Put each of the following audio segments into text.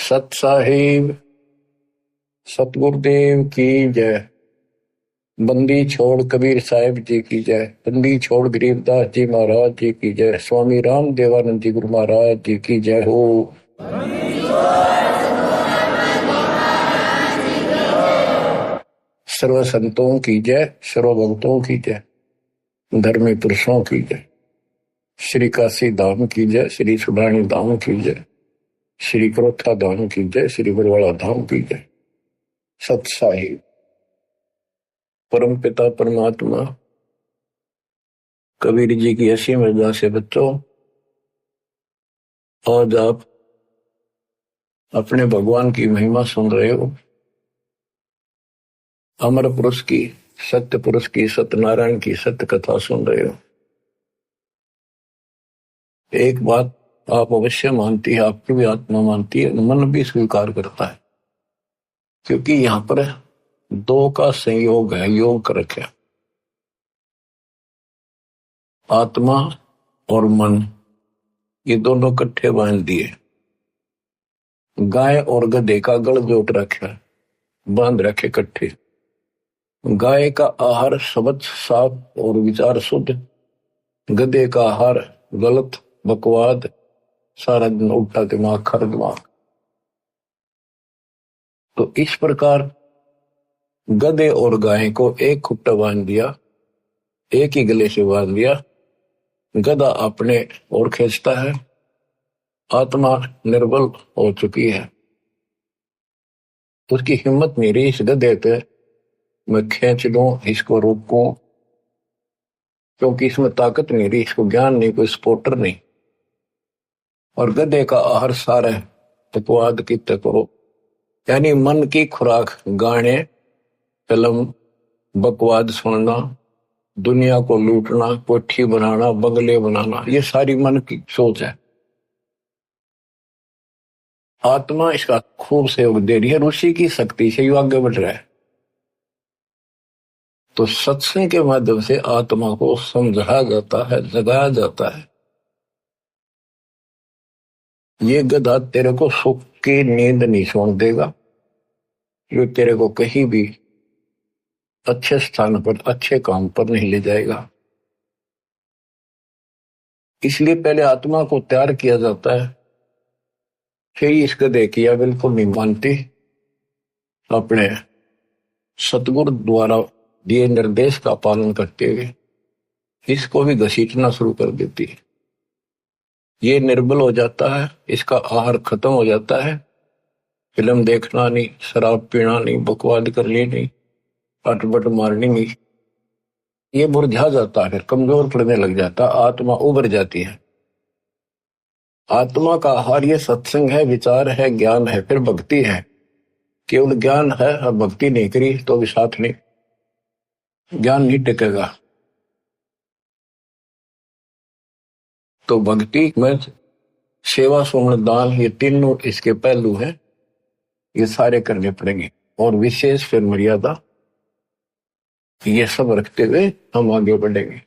सत साहिब सतगुरुदेव की जय। बंदी छोड़ कबीर साहिब जी की जय। बंदी छोड़ गरीबदास जी महाराज जी की जय। स्वामी राम देवानंद जी गुरु महाराज जी की जय हो। सर्व संतों की जय, सर्व भक्तों की जय, धर्मी पुरुषों की जय। श्री काशी धाम की जय, श्री सुडानी धाम की जय, श्री क्रोथा धाम की जय, श्री बरवाड़ा धाम की जय। सत साहिब परम पिता परमात्मा कबीर जी की ऐसी मर्यादा से बच्चों, आज आप अपने भगवान की महिमा सुन रहे हो। अमर पुरुष की, सत्य पुरुष की, सत्यनारायण की सत्य कथा सुन रहे हो। एक बात आप अवश्य मानती है, आपकी भी आत्मा मानती है, मन भी स्वीकार करता है, क्योंकि यहां पर दो का संयोग है, योग कर रखा। आत्मा और मन ये दोनों इकट्ठे बांध दिए। गाय और गधे का गल जोट रखा, बांध रखे इकट्ठे। गाय का आहार शब्द साफ और विचार शुद्ध, गधे का आहार गलत बकवाद, सारा दिन उल्टा दिमाग खर दिमाग। तो इस प्रकार गधे और गाय को एक खुट्टा बांध दिया, एक ही गले से बांध दिया। गधा अपने ओर खींचता है, आत्मा निर्बल हो चुकी है, उसकी हिम्मत नहीं रही इस गधे पे मैं खींच लूं, इसको रोकूं, क्योंकि इसमें ताकत नहीं रही, इसको ज्ञान नहीं, कोई सपोर्टर नहीं। और गधे का आहार सारा तकवाद की तकरो, यानी मन की खुराक गाने, फिल्म, बकवाद सुनना, दुनिया को लूटना, कोठी बनाना, बंगले बनाना, ये सारी मन की सोच है। आत्मा इसका खूब सहयोग दे रही है, ऋषि की शक्ति से ये आगे बढ़ रहा है। तो सत्संग के माध्यम से आत्मा को समझाया जाता है, जगाया जाता है। ये गधा तेरे को सुख की नींद नहीं सोने देगा, ये तेरे को कहीं भी अच्छे स्थान पर, अच्छे काम पर नहीं ले जाएगा। इसलिए पहले आत्मा को तैयार किया जाता है, फिर इस गधे की या बिल्कुल नहीं मानती, अपने सतगुरु द्वारा दिए निर्देश का पालन करते हुए इसको भी घसीटना शुरू कर देती है। ये निर्बल हो जाता है, इसका आहार खत्म हो जाता है। फिल्म देखना नहीं, शराब पीना नहीं, बकवाद करनी नहीं, अटपट मारनी नहीं, ये मुरझा जाता है, कमजोर पड़ने लग जाता, आत्मा उबर जाती है। आत्मा का आहार ये सत्संग है, विचार है, ज्ञान है, फिर भक्ति है। केवल ज्ञान है और भक्ति नहीं करी तो भी साथ नहीं, ज्ञान नहीं टिकेगा। तो भक्ति में सेवा, सुमन, दान, ये तीनों इसके पहलू हैं, ये सारे करने पड़ेंगे। और विशेष फिर मर्यादा, ये सब रखते हुए हम आगे बढ़ेंगे।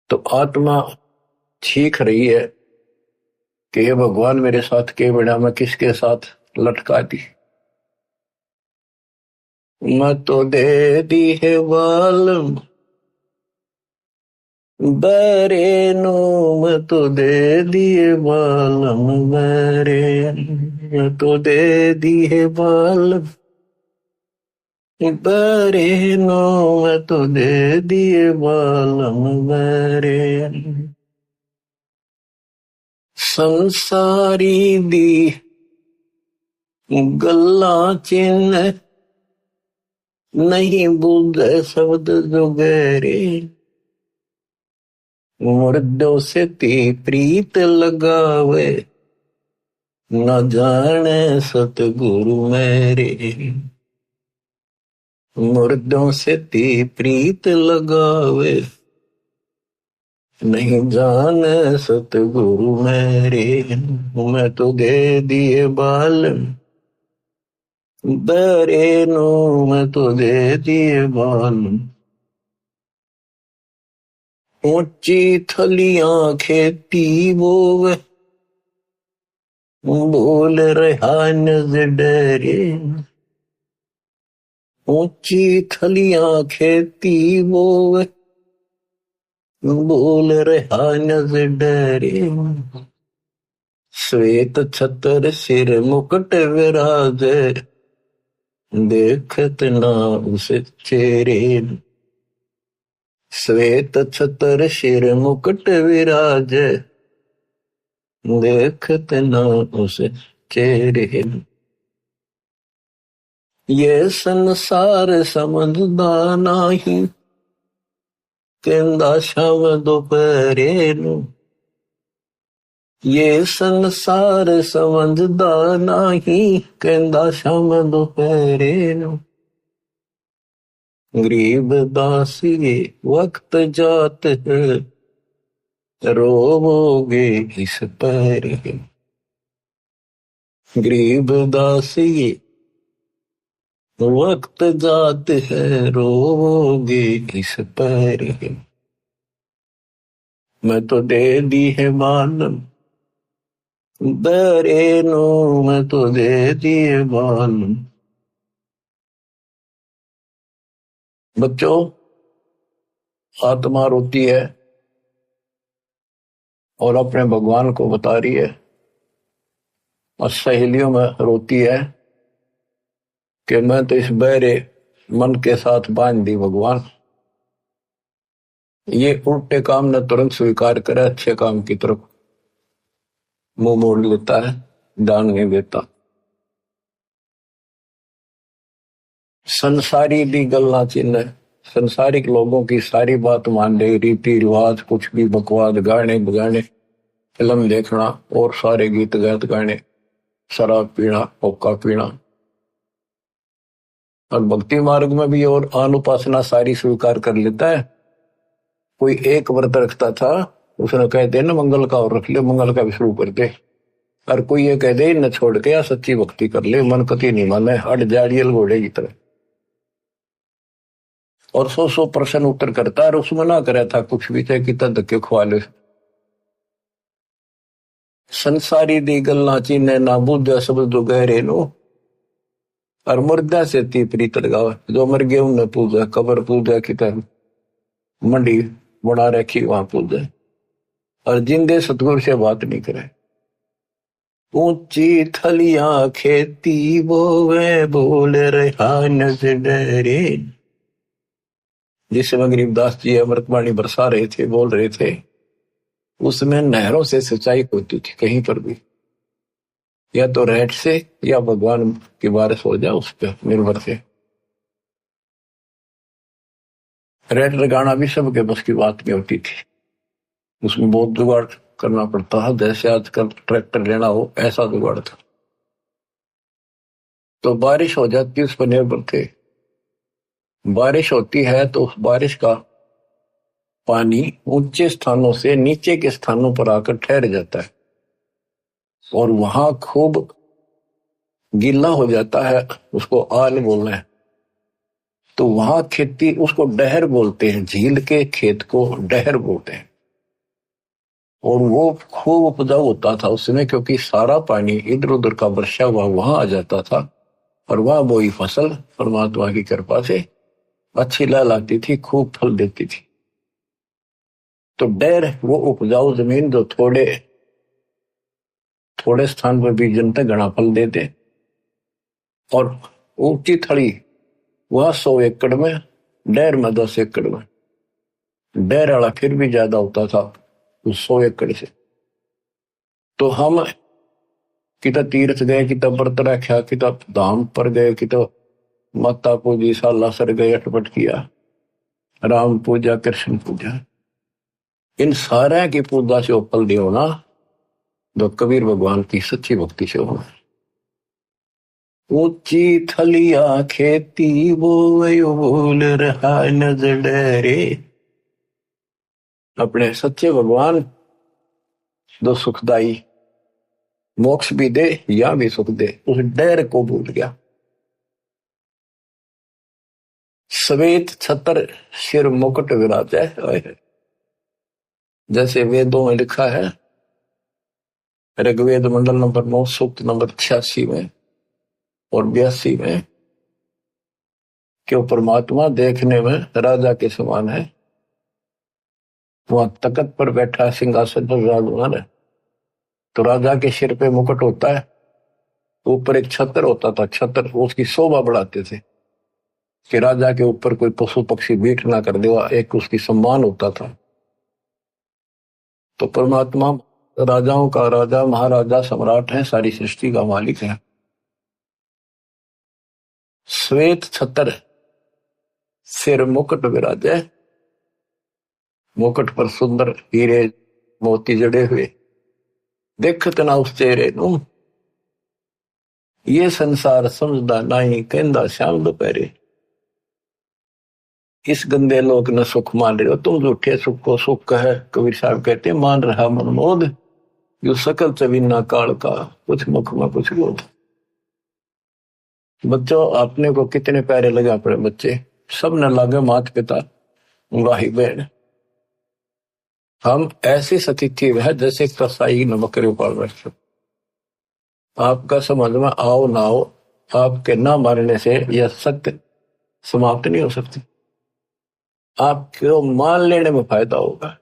तो आत्मा सीख रही है कि ये भगवान मेरे साथ के बड़ा, मैं किसके साथ लटका दी। मैं तो दे दी है वालम बरे नो, मैं तो दे दिए बालम बरे, मैं तो दे दी है बालम बरे नो, मैं तो दे दिए बालम बरे। संसारी दी गल्ला चिन्ह नहीं बुझे शब्द जुगेरे, मुर्दों से ती प्रीत लगावे न जाने सतगुरु मेरे। मुर्दों से ती प्रीत लगावे नहीं जाने सतगुरु मेरे। मैं तो दे दिए बाल बरे नो, मैं तो दे दिए बाल। ऊंची थलियां खेती बोवे बोल रहा नजर डरे, ऊंची थलियां खेती बोवे, बोल रहा नजर डरे, श्वेत छतर सिर मुकुट विराजे, देखत ना उसे चेहरे। श्वेत छतर सिर मुकुट विराजे, देखत ना उसे चेहरे। ये संसार समझदा नहीं, कहंदा शाम दोपहरे नू। ये संसार समझदा नहीं, कहंदा शाम दोपहरे नू। गरीब दासी वक्त जात है, रोवोगे इस पर। गरीब दासी वक्त जात है, रोवोगे इस पर। मैं तो दे दी है मालूम दरे नो, मैं तो दे दी है मालूम। बच्चों, आत्मा रोती है और अपने भगवान को बता रही है, और सहेलियों में रोती है कि मैं तो इस बहरे मन के साथ बांध दी भगवान। ये उल्टे काम न तुरंत स्वीकार करे, अच्छे काम की तरफ मुंह मोड़ लेता है, ध्यान नहीं देता। संसारी दी गल्ला चिन्ह, संसारिक लोगों की सारी बात मान ले, रीति रिवाज कुछ भी बकवास, गाने बगाने, फिल्म देखना और सारे गीत गात गाने, शराब पीना, हुक्का पीना। और भक्ति मार्ग में भी और अनुपासना सारी स्वीकार कर लेता है। कोई एक व्रत रखता था, उसने कहते ना मंगल का और रख ले, मंगल का भी शुरू कर दे। और कोई ये कह दे न छोड़ के या सच्ची भक्ति कर ले, मन कति नहीं माने, हट जाड़ियल घोड़े की तरह। और 100% उत्तर करता है, और उसमें ना करे था कुछ भी, चाहे कितना धक्के खुआ ले। संसारी दी गल्ला चीने ना बुद्ध सब जो गहरे नो, और मुर्दा से ती प्रीत लगावे। जो मर गए उन्हें पूजा, कबर पूजा की तरह मंडी बना रखी वहां पूजा, और जिंदे सतगुरु से बात नहीं करे। ऊंची थलियां खेती बोवे, बोल रहा नजर डरे। जिस समय गरीबदास जी अमृतवाणी बरसा रहे थे, बोल रहे थे, उसमें नहरों से सिंचाई होती थी कहीं पर भी, या तो रेट से या भगवान की बारिश हो जाए उस पर निर्भर थे। रेट लगाना भी सबके बस की बात नहीं होती थी, उसमें बहुत जुगाड़ करना पड़ता है। जैसे आजकल ट्रैक्टर लेना हो, ऐसा जुगाड़ था। तो बारिश हो जाती, उस पर निर्भर थे। बारिश होती है तो उस बारिश का पानी ऊंचे स्थानों से नीचे के स्थानों पर आकर ठहर जाता है, और वहां खूब गीला हो जाता है, उसको आल बोलना है। तो वहां खेती, उसको डहर बोलते हैं, झील के खेत को डहर बोलते हैं। और वो खूब उपजाऊ होता था उसमें, क्योंकि सारा पानी इधर उधर का वर्षा हुआ वहां आ जाता था, और वहां वही फसल परमात्मा की कृपा से अच्छी लहलाती थी, खूब फल देती थी। तो डैर वो उपजाऊ जमीन जो थोड़े थोड़े स्थान पर बीजन तक घना फल देते, और ऊंची थड़ी वह 100 एकड़ में, डैर में 10 एकड़ में। डैर वाला फिर भी ज्यादा होता था उस 100 एकड़ से। तो हम किता तीर्थ गए, किता व्रत रखा, किता धाम पर गए, किता माता पूजी, साला सर गए, अटपट किया, राम पूजा, कृष्ण पूजा, इन सारे की पूजा से फल नहीं होना जो कबीर भगवान की सच्ची भक्ति से होना। ऊंची थलिया खेती वो बोल रहा नजर डरे। अपने सच्चे भगवान जो सुखदाई, मोक्ष भी दे या भी सुख दे, उस डर को भूल गया। श्वेत छतर सिर मुकुट विराजे, जैसे वेदों में लिखा है, ऋग्वेद मंडल नंबर 9 सूक्त नंबर 86 में और 82 में कि वो परमात्मा देखने में राजा के समान है। वहां तख्त पर बैठा सिंहासन पर विराजमान है। तो राजा के सिर पे मुकुट होता है, ऊपर एक छत्र होता था, छत्र उसकी शोभा बढ़ाते थे कि राजा के ऊपर कोई पशु पक्षी बीट ना कर दे, एक उसकी सम्मान होता था। तो परमात्मा राजाओं का राजा, महाराजा, सम्राट है, सारी सृष्टि का मालिक है। श्वेत छत्र, सिर मुकुट विराजे, मुकुट पर सुंदर हीरे मोती जड़े हुए, देखत ना उस चेहरे नू, ये संसार समझदा नहीं, कहंदा श्याम दोपहरे। इस गंदे लोग न सुख मान रहे हो तुम, झूठे सुख को सुख है। कबीर साहब कहते मान रहा मनमोद, जो सकल चवीना काल का, कुछ मुख में कुछ बोध। बच्चों आपने को कितने प्यारे लगे अपने बच्चे, सब न लागे माता पिता भाई बहन। हम ऐसी स्थिति में है जैसे कसाई न बकरे पाल रहे। आपका समझ में आओ ना आओ, आपके ना मारने से यह सत्य समाप्त नहीं हो सकती। आपको मान लेने में फायदा होगा।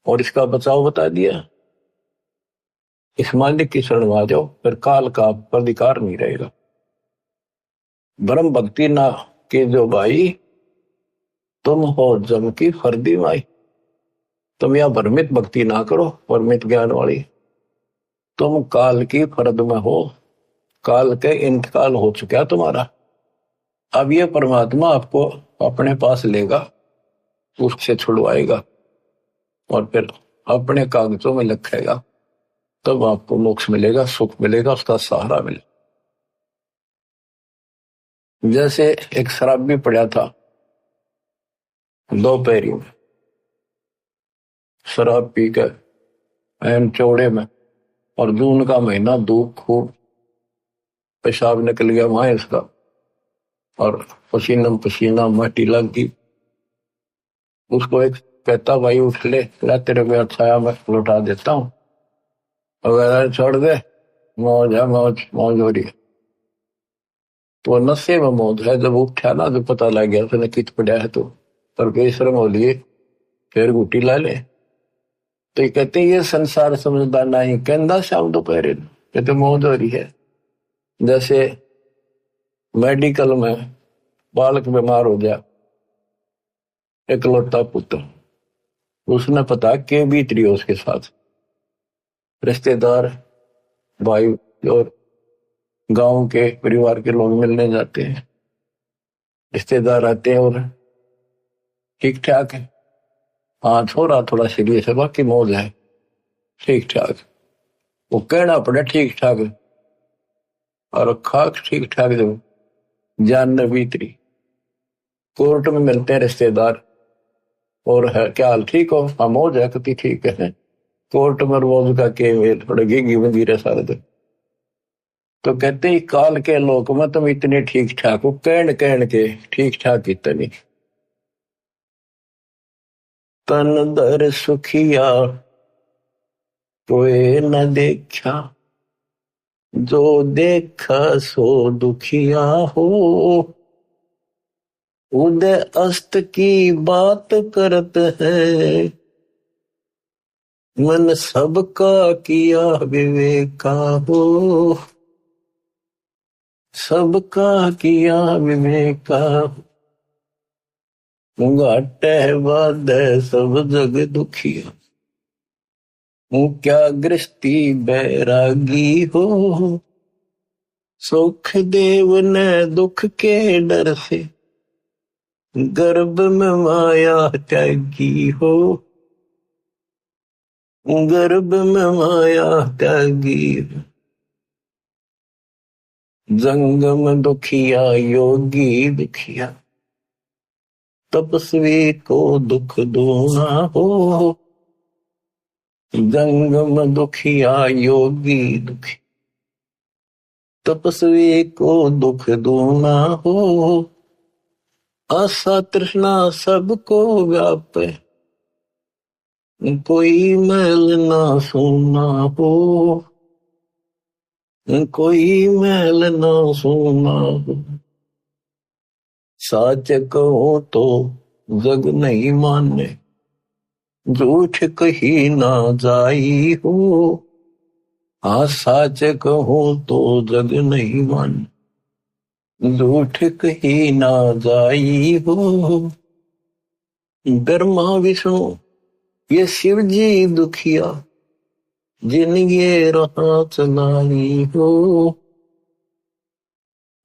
और इसका बचाव बता दिया, इस मालिक की शरण में आ जाओ, फिर काल का आप पर अधिकार नहीं रहेगा। ब्रह्म भक्ति ना के जो भाई, तुम हो जम की फर्दी माई। तुम यह भ्रमित भक्ति ना करो, परमित ज्ञान वाली। तुम काल की फर्द में हो, काल के इंतकाल हो चुका तुम्हारा। अब ये परमात्मा आपको अपने पास लेगा, उससे छुड़वाएगा और फिर अपने कागजों में लिखेगा, तब आपको मोक्ष मिलेगा, सुख मिलेगा, उसका सहारा मिलेगा। जैसे एक शराबी पड़ा था दोपहरी में, शराब पी कर एन चौड़े में, और जून का महीना, धूप खूब, पेशाब निकल गया वहां इसका, और पसीना पसीना माटी लग गई। उसको एक कहता भाई उठ ले, तेरे को अच्छा मैं लौटा देता हूँ, अगर छोड़ दे, मौज है, मौज मौज हो रही है। तो नशे में मौज है। जब उठा ना, जब पता लग गया उसने कित पड़ा है, तो परमेश्वर हो लिए, फिर गुटी ला ले। तो ये कहते ये संसार समझदा नहीं, कहंदा शाम दोपहरे, कहते मौज हो रही है। जैसे मेडिकल में बालक बीमार हो गया, इकलौता पुत्र, उसने पता के बीत रही है उसके साथ, रिश्तेदार भाई और गांव के परिवार के लोग मिलने जाते हैं, रिश्तेदार आते हैं और ठीक ठाक है, हाँ थोड़ा थोड़ा सीरियस है, बाकी मौज है, ठीक ठाक। वो कहना पड़े ठीक ठाक, और खाक ठीक ठाक जब जान न बीतरी। कोर्ट में मिलते हैं रिश्तेदार, और है क्या हाल, ठीक हो, हाँ मौज है, कति ठीक है। कोर्ट में रोज का के थोड़े घी बंदी रहे सारे दिन। तो कहते ही काल के लोक में तुम इतने ठीक ठाक हो, कहन के ठीक ठाक इतनी। तन दर सुखिया कोई न देखा, जो देखा सो दुखिया हो। उदय अस्त की बात करत है, मन सबका किया विवेका हो। सबका किया विवेका, घाटे बाद सब जग दुखिया। क्या गृहस्थी बैरागी हो, सुख देव ने दुख के डर से, गर्भ में माया त्यागी हो। गर्भ में माया त्यागी, जंगम दुखिया योगी दुखिया, तपस्वी को दुख दूना हो। जंगम दुखिया योगी दुखी, तपस्वी को दुख दूना हो। आशा तृष्णा सबको व्यापे, कोई मैल ना सोना हो, कोई मैल ना सोना हो, सच कहो तो जग नहीं माने, झूठ कही ना जाई हो। हाँ सच कहो तो जग नहीं माने, झूठ कही ना जाई हो। ब्रह्मा विष्णु ये शिव जी दुखिया, जिन ये राह चलाई हो,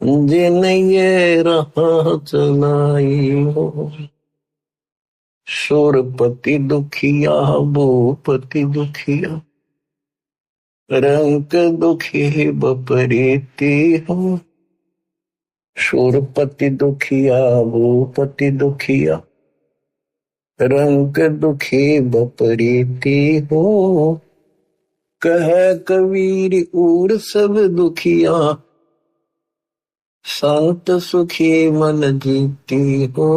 जिन ये राह चलाई हो। सुरपति दुखिया, भूपति दुखिया, रंग दुखी बपरीती हो। सुरपति दुखिया, भूपति दुखिया, रंग दुखी बपरीती हो। कह कबीर और सब दुखिया, संत सुखी मन जीती हो।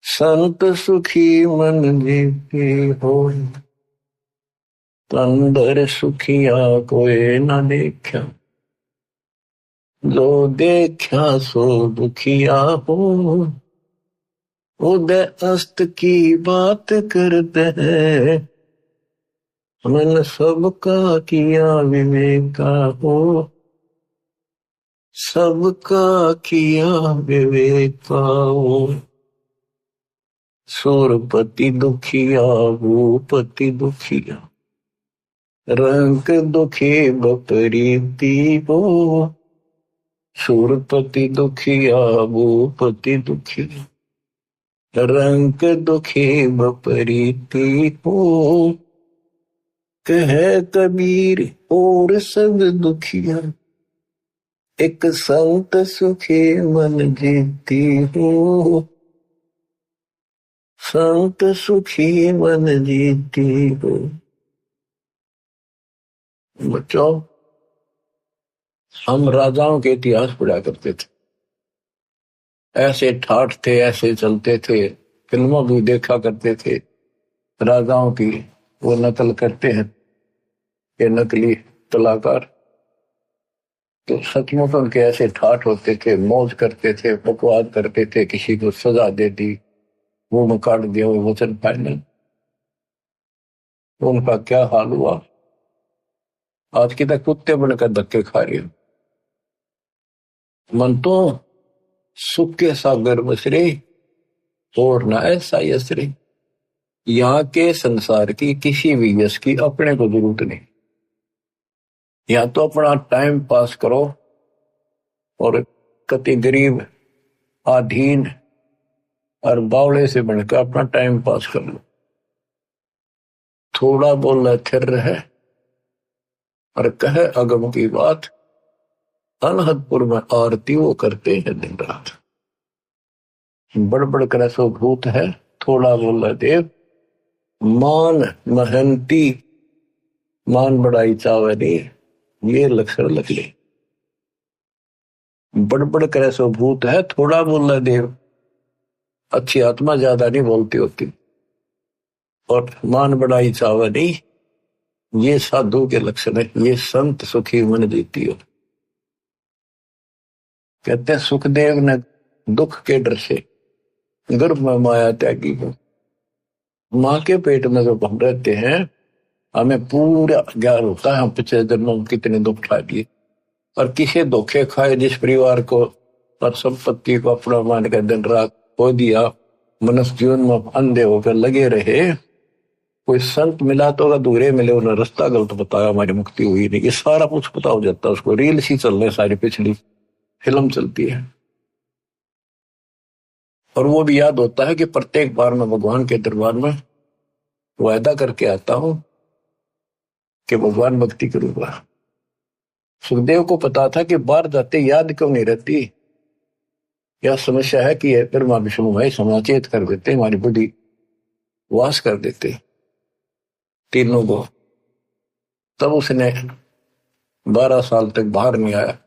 संत सुखी मन जीती हो। अंदर सुखिया कोई न देखा, जो देखा सो दुखिया हो। उदय अस्त की बात करते हैं, मन सबका किया विवेका हो। सबका किया विवेका हो। सुरपति दुखिया, भूपति दुखिया, रंग दुखी बपरीती हो। सुरपति दुखिया, भूपति दुखिया, रंग दुखी बपरीती हो। कह कबीर और सब दुखिया, एक संत सुखी मन जीती हो। संत सुखी मन जीती हो। बच्चों, हम राजाओं के इतिहास पढ़ा करते थे, ऐसे ठाठ थे, ऐसे चलते थे, फिल्मों भी देखा करते थे। राजाओं की वो नकल करते हैं ये नकली कलाकार, तो सचमुच उनके ऐसे ठाठ होते थे, मौज करते थे, बकवास करते थे, किसी को सजा दे दी, मुंह में काट दिया वो वचन फाइनल। तो उनका क्या हाल हुआ, आज की तक कुत्ते बनकर धक्के खा रहे हो। मन तो सुख के सागर बसरे, और न ऐसा यसरे। यहाँ के संसार की किसी भी यश की अपने को जरूरत नहीं। या तो अपना टाइम पास करो, और कति गरीब आधीन और बावड़े से बनकर अपना टाइम पास कर लो। थोड़ा बोलना थिर रहे और कहे अगम की बात, अनहदपुर में आरती वो करते हैं दिन रात। बड़बड़ कर सो भूत है, थोड़ा बोला देव। मान महंती, मान बड़ाई चावरी, ये लक्षण लग ले। बड़बड़ करे सो भूत है, थोड़ा बोला देव। अच्छी आत्मा ज्यादा नहीं बोलती होती, और मान बड़ाई चावरी, ये साधु के लक्षण है। ये संत सुखी मन जीती हो। कहते हैं सुखदेव ने दुख के डर से गर्भ में माया त्यागी हो। माँ के पेट में जब हम रहते हैं, हमें पूरा ज्ञान होता है हम पिछले जन्मों में कितने दुख खा दिए, और किसे धोखे खाए, जिस परिवार को और संपत्ति को अपना मान कर दिन रात खो दिया, मनुष्य जीवन में अंधे होकर लगे रहे। कोई संत मिला तो अधूरे मिले, उन्हें रास्ता गलत बताया, हमारी मुक्ति हुई नहीं, ये सारा कुछ पता हो जाता है उसको। रील सी चल रही, सारी पिछली फिल्म चलती है, और वो भी याद होता है कि प्रत्येक बार मैं भगवान के दरबार में वायदा करके आता हूं कि भगवान भक्ति करूंगा। सुखदेव को पता था कि बाहर जाते याद क्यों नहीं रहती। यह समस्या है कि ब्रह्मा विष्णु भाई समाचेत कर देते, हमारी बुद्धि वास कर देते तीनों को। तब उसने 12 साल तक बाहर नहीं आया।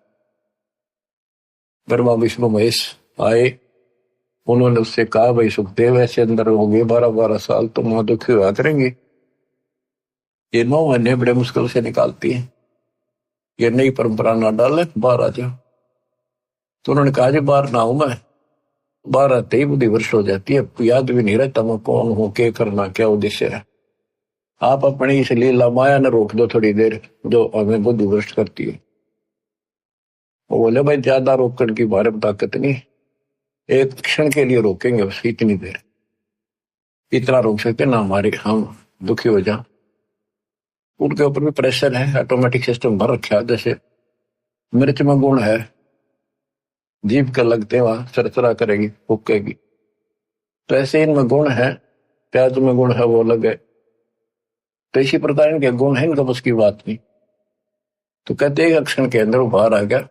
ब्रह्मा विष्णु महेश आए, उन्होंने उससे कहा, भाई सुखदेव ऐसे अंदर हो गए 12-12 साल, तो मां दुखी हुआ करेंगी, ये 9 महीने बड़े मुश्किल से निकालती है, ये नई परंपरा ना डाले, बाहर आ जाओ। तो उन्होंने कहा, जी बाहर ना हूं मैं, बाहर आते ही बुद्धि भ्रष्ट हो जाती है, याद भी नहीं रहता मैं कौन हूं, क्या करना, क्या उद्देश्य है। आप अपनी इस लीला माया ने रोक दो थोड़ी देर, जो हमें बुद्धि भ्रष्ट करती है। वो बोले, भाई ज्यादा रोकने की हमारे में ताकत नहीं, एक क्षण के लिए रोकेंगे बस, इतनी देर, इतना रोक सकते ना हमारे हम दुखी हो जाए। उनके ऊपर भी प्रेशर है, ऑटोमेटिक सिस्टम भर रखा है। जैसे मिर्च में गुण है, जीभ का लगते वहां चरचरा करेगी, फूकेगी, तो ऐसे इनमें गुण है, प्याज में गुण है, वो अलग है। तो इसी प्रकार इनके गुण है, इनका बस की बात नहीं। तो कहते हैं क्षण के अंदर वो बाहर आ गया,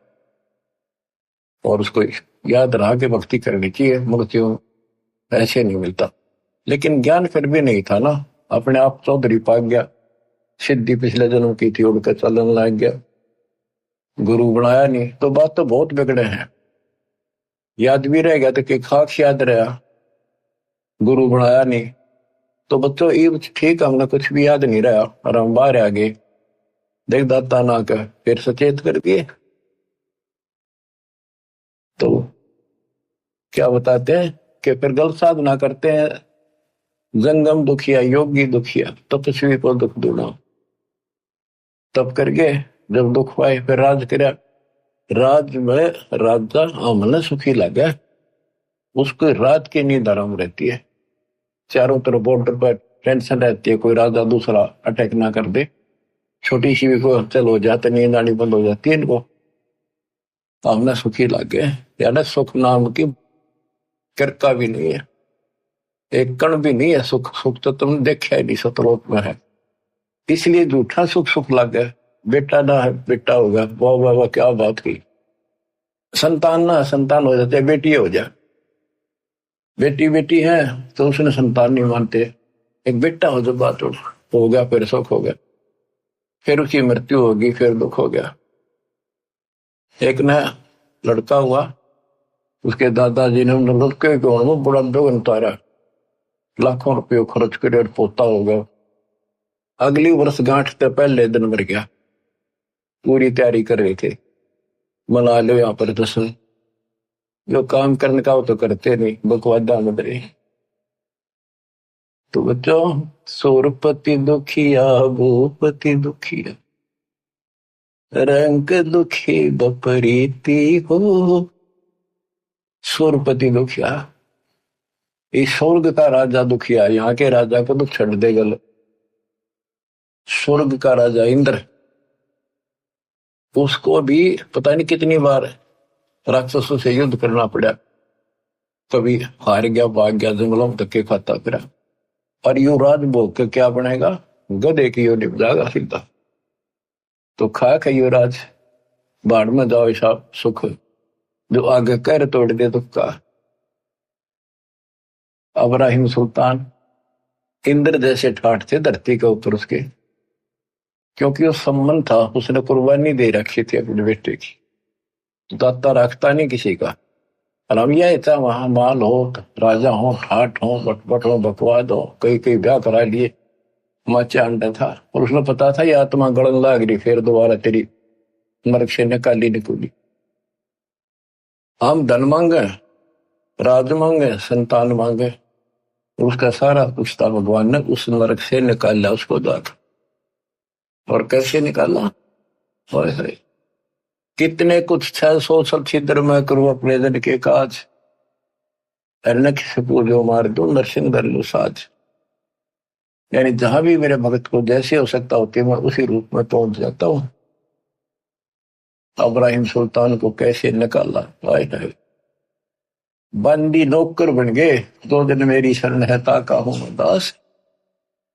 और उसको याद रहा कि भक्ति करनी चाहिए, मृत्यु ऐसे नहीं मिलता। लेकिन ज्ञान फिर भी नहीं था ना, अपने आप चौधरी पा गया, सिद्धि पिछले जन्म की थी, उड़कर चलन लग गया, गुरु बनाया नहीं, तो बात तो बहुत बिगड़े हैं। याद भी रह गया तो कि खास याद रहा, गुरु बनाया नहीं, तो बच्चों ये ठीक, हमने कुछ भी याद नहीं रहा और हम बाहर आ गए, देख दाता ना कर, फिर सचेत कर दिए। तो क्या बताते हैं कि फिर गलत साधना करते हैं, जंगम दुखिया, योगी दुखिया, तपस्वी को दुख दूना। तब करके जब दुख पाए फिर राज करा, राज में राजा हमने सुखी लगा, उसको रात की नींद आराम रहती है, चारों तरफ बॉर्डर पर टेंशन रहती है, कोई राजा दूसरा अटैक ना कर दे, छोटी सी भी कोई हलचल हो जाती, नींद आनी बंद हो जाती है इनको, हमने सुखी लग गए। यानी सुख नाम की किरका भी नहीं है, एक कण भी नहीं है सुख, सुख तो तुमने देखा ही नहीं, सतलोक में है। इसलिए झूठा सुख सुख लग गया, बेटा ना है बेटा होगा, वाह वाह वाह क्या बात की, संतान ना संतान हो जाते, बेटी हो जाए, बेटी बेटी है तो उसने संतान नहीं मानते, एक बेटा हो जब बात हो गया, फिर सुख हो गया, फिर उसकी मृत्यु होगी, फिर दुख हो गया। एक ना लड़का हुआ, उसके दादाजी ने लड़के को बड़ा दोगन उतारा, लाखों रुपये खर्च करे और पोता हो गया, अगली वर्ष गांठ से पहले दिन मर गया। पूरी तैयारी कर रहे थे, मना लो यहाँ पर दर्शन, जो काम करने का वो तो करते नहीं, बकवादा मत रहे। तो बच्चों, सूरपति दुखिया भूपति दुखिया, रंग दुखी बपरीती हो। सूरपति दुखिया, इस स्वर्ग का राजा दुखिया, यहाँ के राजा को तो छड़ दे गल। स्वर्ग का राजा इंद्र, उसको भी पता नहीं कितनी बार राक्षसों से युद्ध करना पड़ा, कभी हार गया, भाग गया, जंगलों में धक्के खाता फिरा, और युवराज भोग के क्या बनेगा, गधे की योनि में जाएगा सीधा। तो खा के युवराज, बाढ़ में जाओ ऐसा सुख, जो आगे कर तोड़ दे दुख का। अब्राहिम सुल्तान इंद्र जैसे ठाठ थे धरती के ऊपर उसके, क्योंकि वो सम्मान था, उसने कुर्बानी दे रखी थी अपने बेटे की, दाता रखता नहीं किसी का। और हम यह था, वहां माल हो, राजा हो, ठाठ हो, बटबट हो, बकवाद हो, कई कई ब्याह करा लिए, माचा अंडा था, और उसने पता था ये आत्मा गड़न लाग रही, फिर दोबारा तेरी नरक से निकाली निकली। हम धन मांगे, राज मांगे, संतान मांगे, उसका सारा कुछ था, भगवान ने उस नरक से निकाला उसको दाख। और कैसे निकाला, और कितने कुछ 600 छिद्र में करूं अपने जन के काज, नख से पूजो मार दो, नरसिंह धर लो साज। यानी जहां भी मेरे भगत को जैसे हो सकता होती है, मैं उसी रूप में पहुंच जाता हूं। अब्राहिम सुल्तान को कैसे निकाला, बंदी नौकर बन गए, 2 दिन मेरी शरण है ताका हूं दास,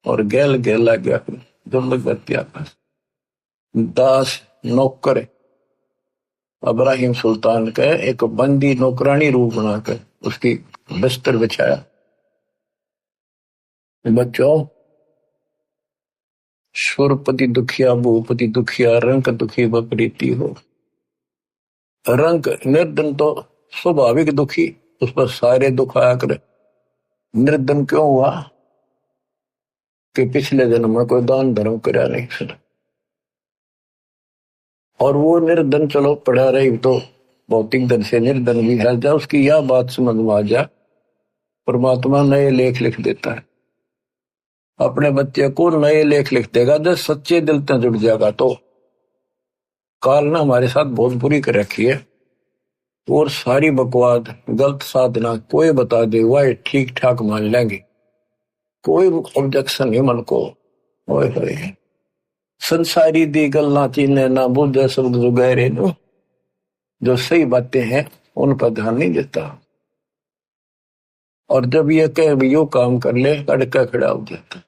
और गैल गैला गया दास नौकर। अब्राहिम सुल्तान का एक बंदी नौकरानी रूप बनाकर उसकी बिस्तर बिछाया। बच्चों, सुरपति दुखिया भूपति दुखिया, रंग दुखी बपरीती हो। रंग निर्धन तो स्वाभाविक दुखी, उस पर सारे दुख आया करे। निर्धन क्यों हुआ कि पिछले जन्म में कोई दान धर्म कराया नहीं सुना, और वो निर्धन चलो पड़ा रही तो भौतिक धन से निर्धन भी है, जब उसकी यह बात समझ में आ जाए परमात्मा नए लेख लिख देता है। अपने बच्चे को नए लेख लिख देगा जब सच्चे दिल से जुड़ जाएगा। तो काल ने हमारे साथ बहुत बुरी कर रखी है, और सारी बकवाद गलत साधना कोई बता दे वह ठीक ठाक मान लेंगे, कोई ऑब्जेक्शन नहीं मन को। ओए संसारी दी गल्ला चीने ना बुझे शब्द जो गहरे नो, जो सही बातें हैं उन पर ध्यान नहीं देता, और जब ये कह यो काम कर ले अड़का खड़ा हो जाता।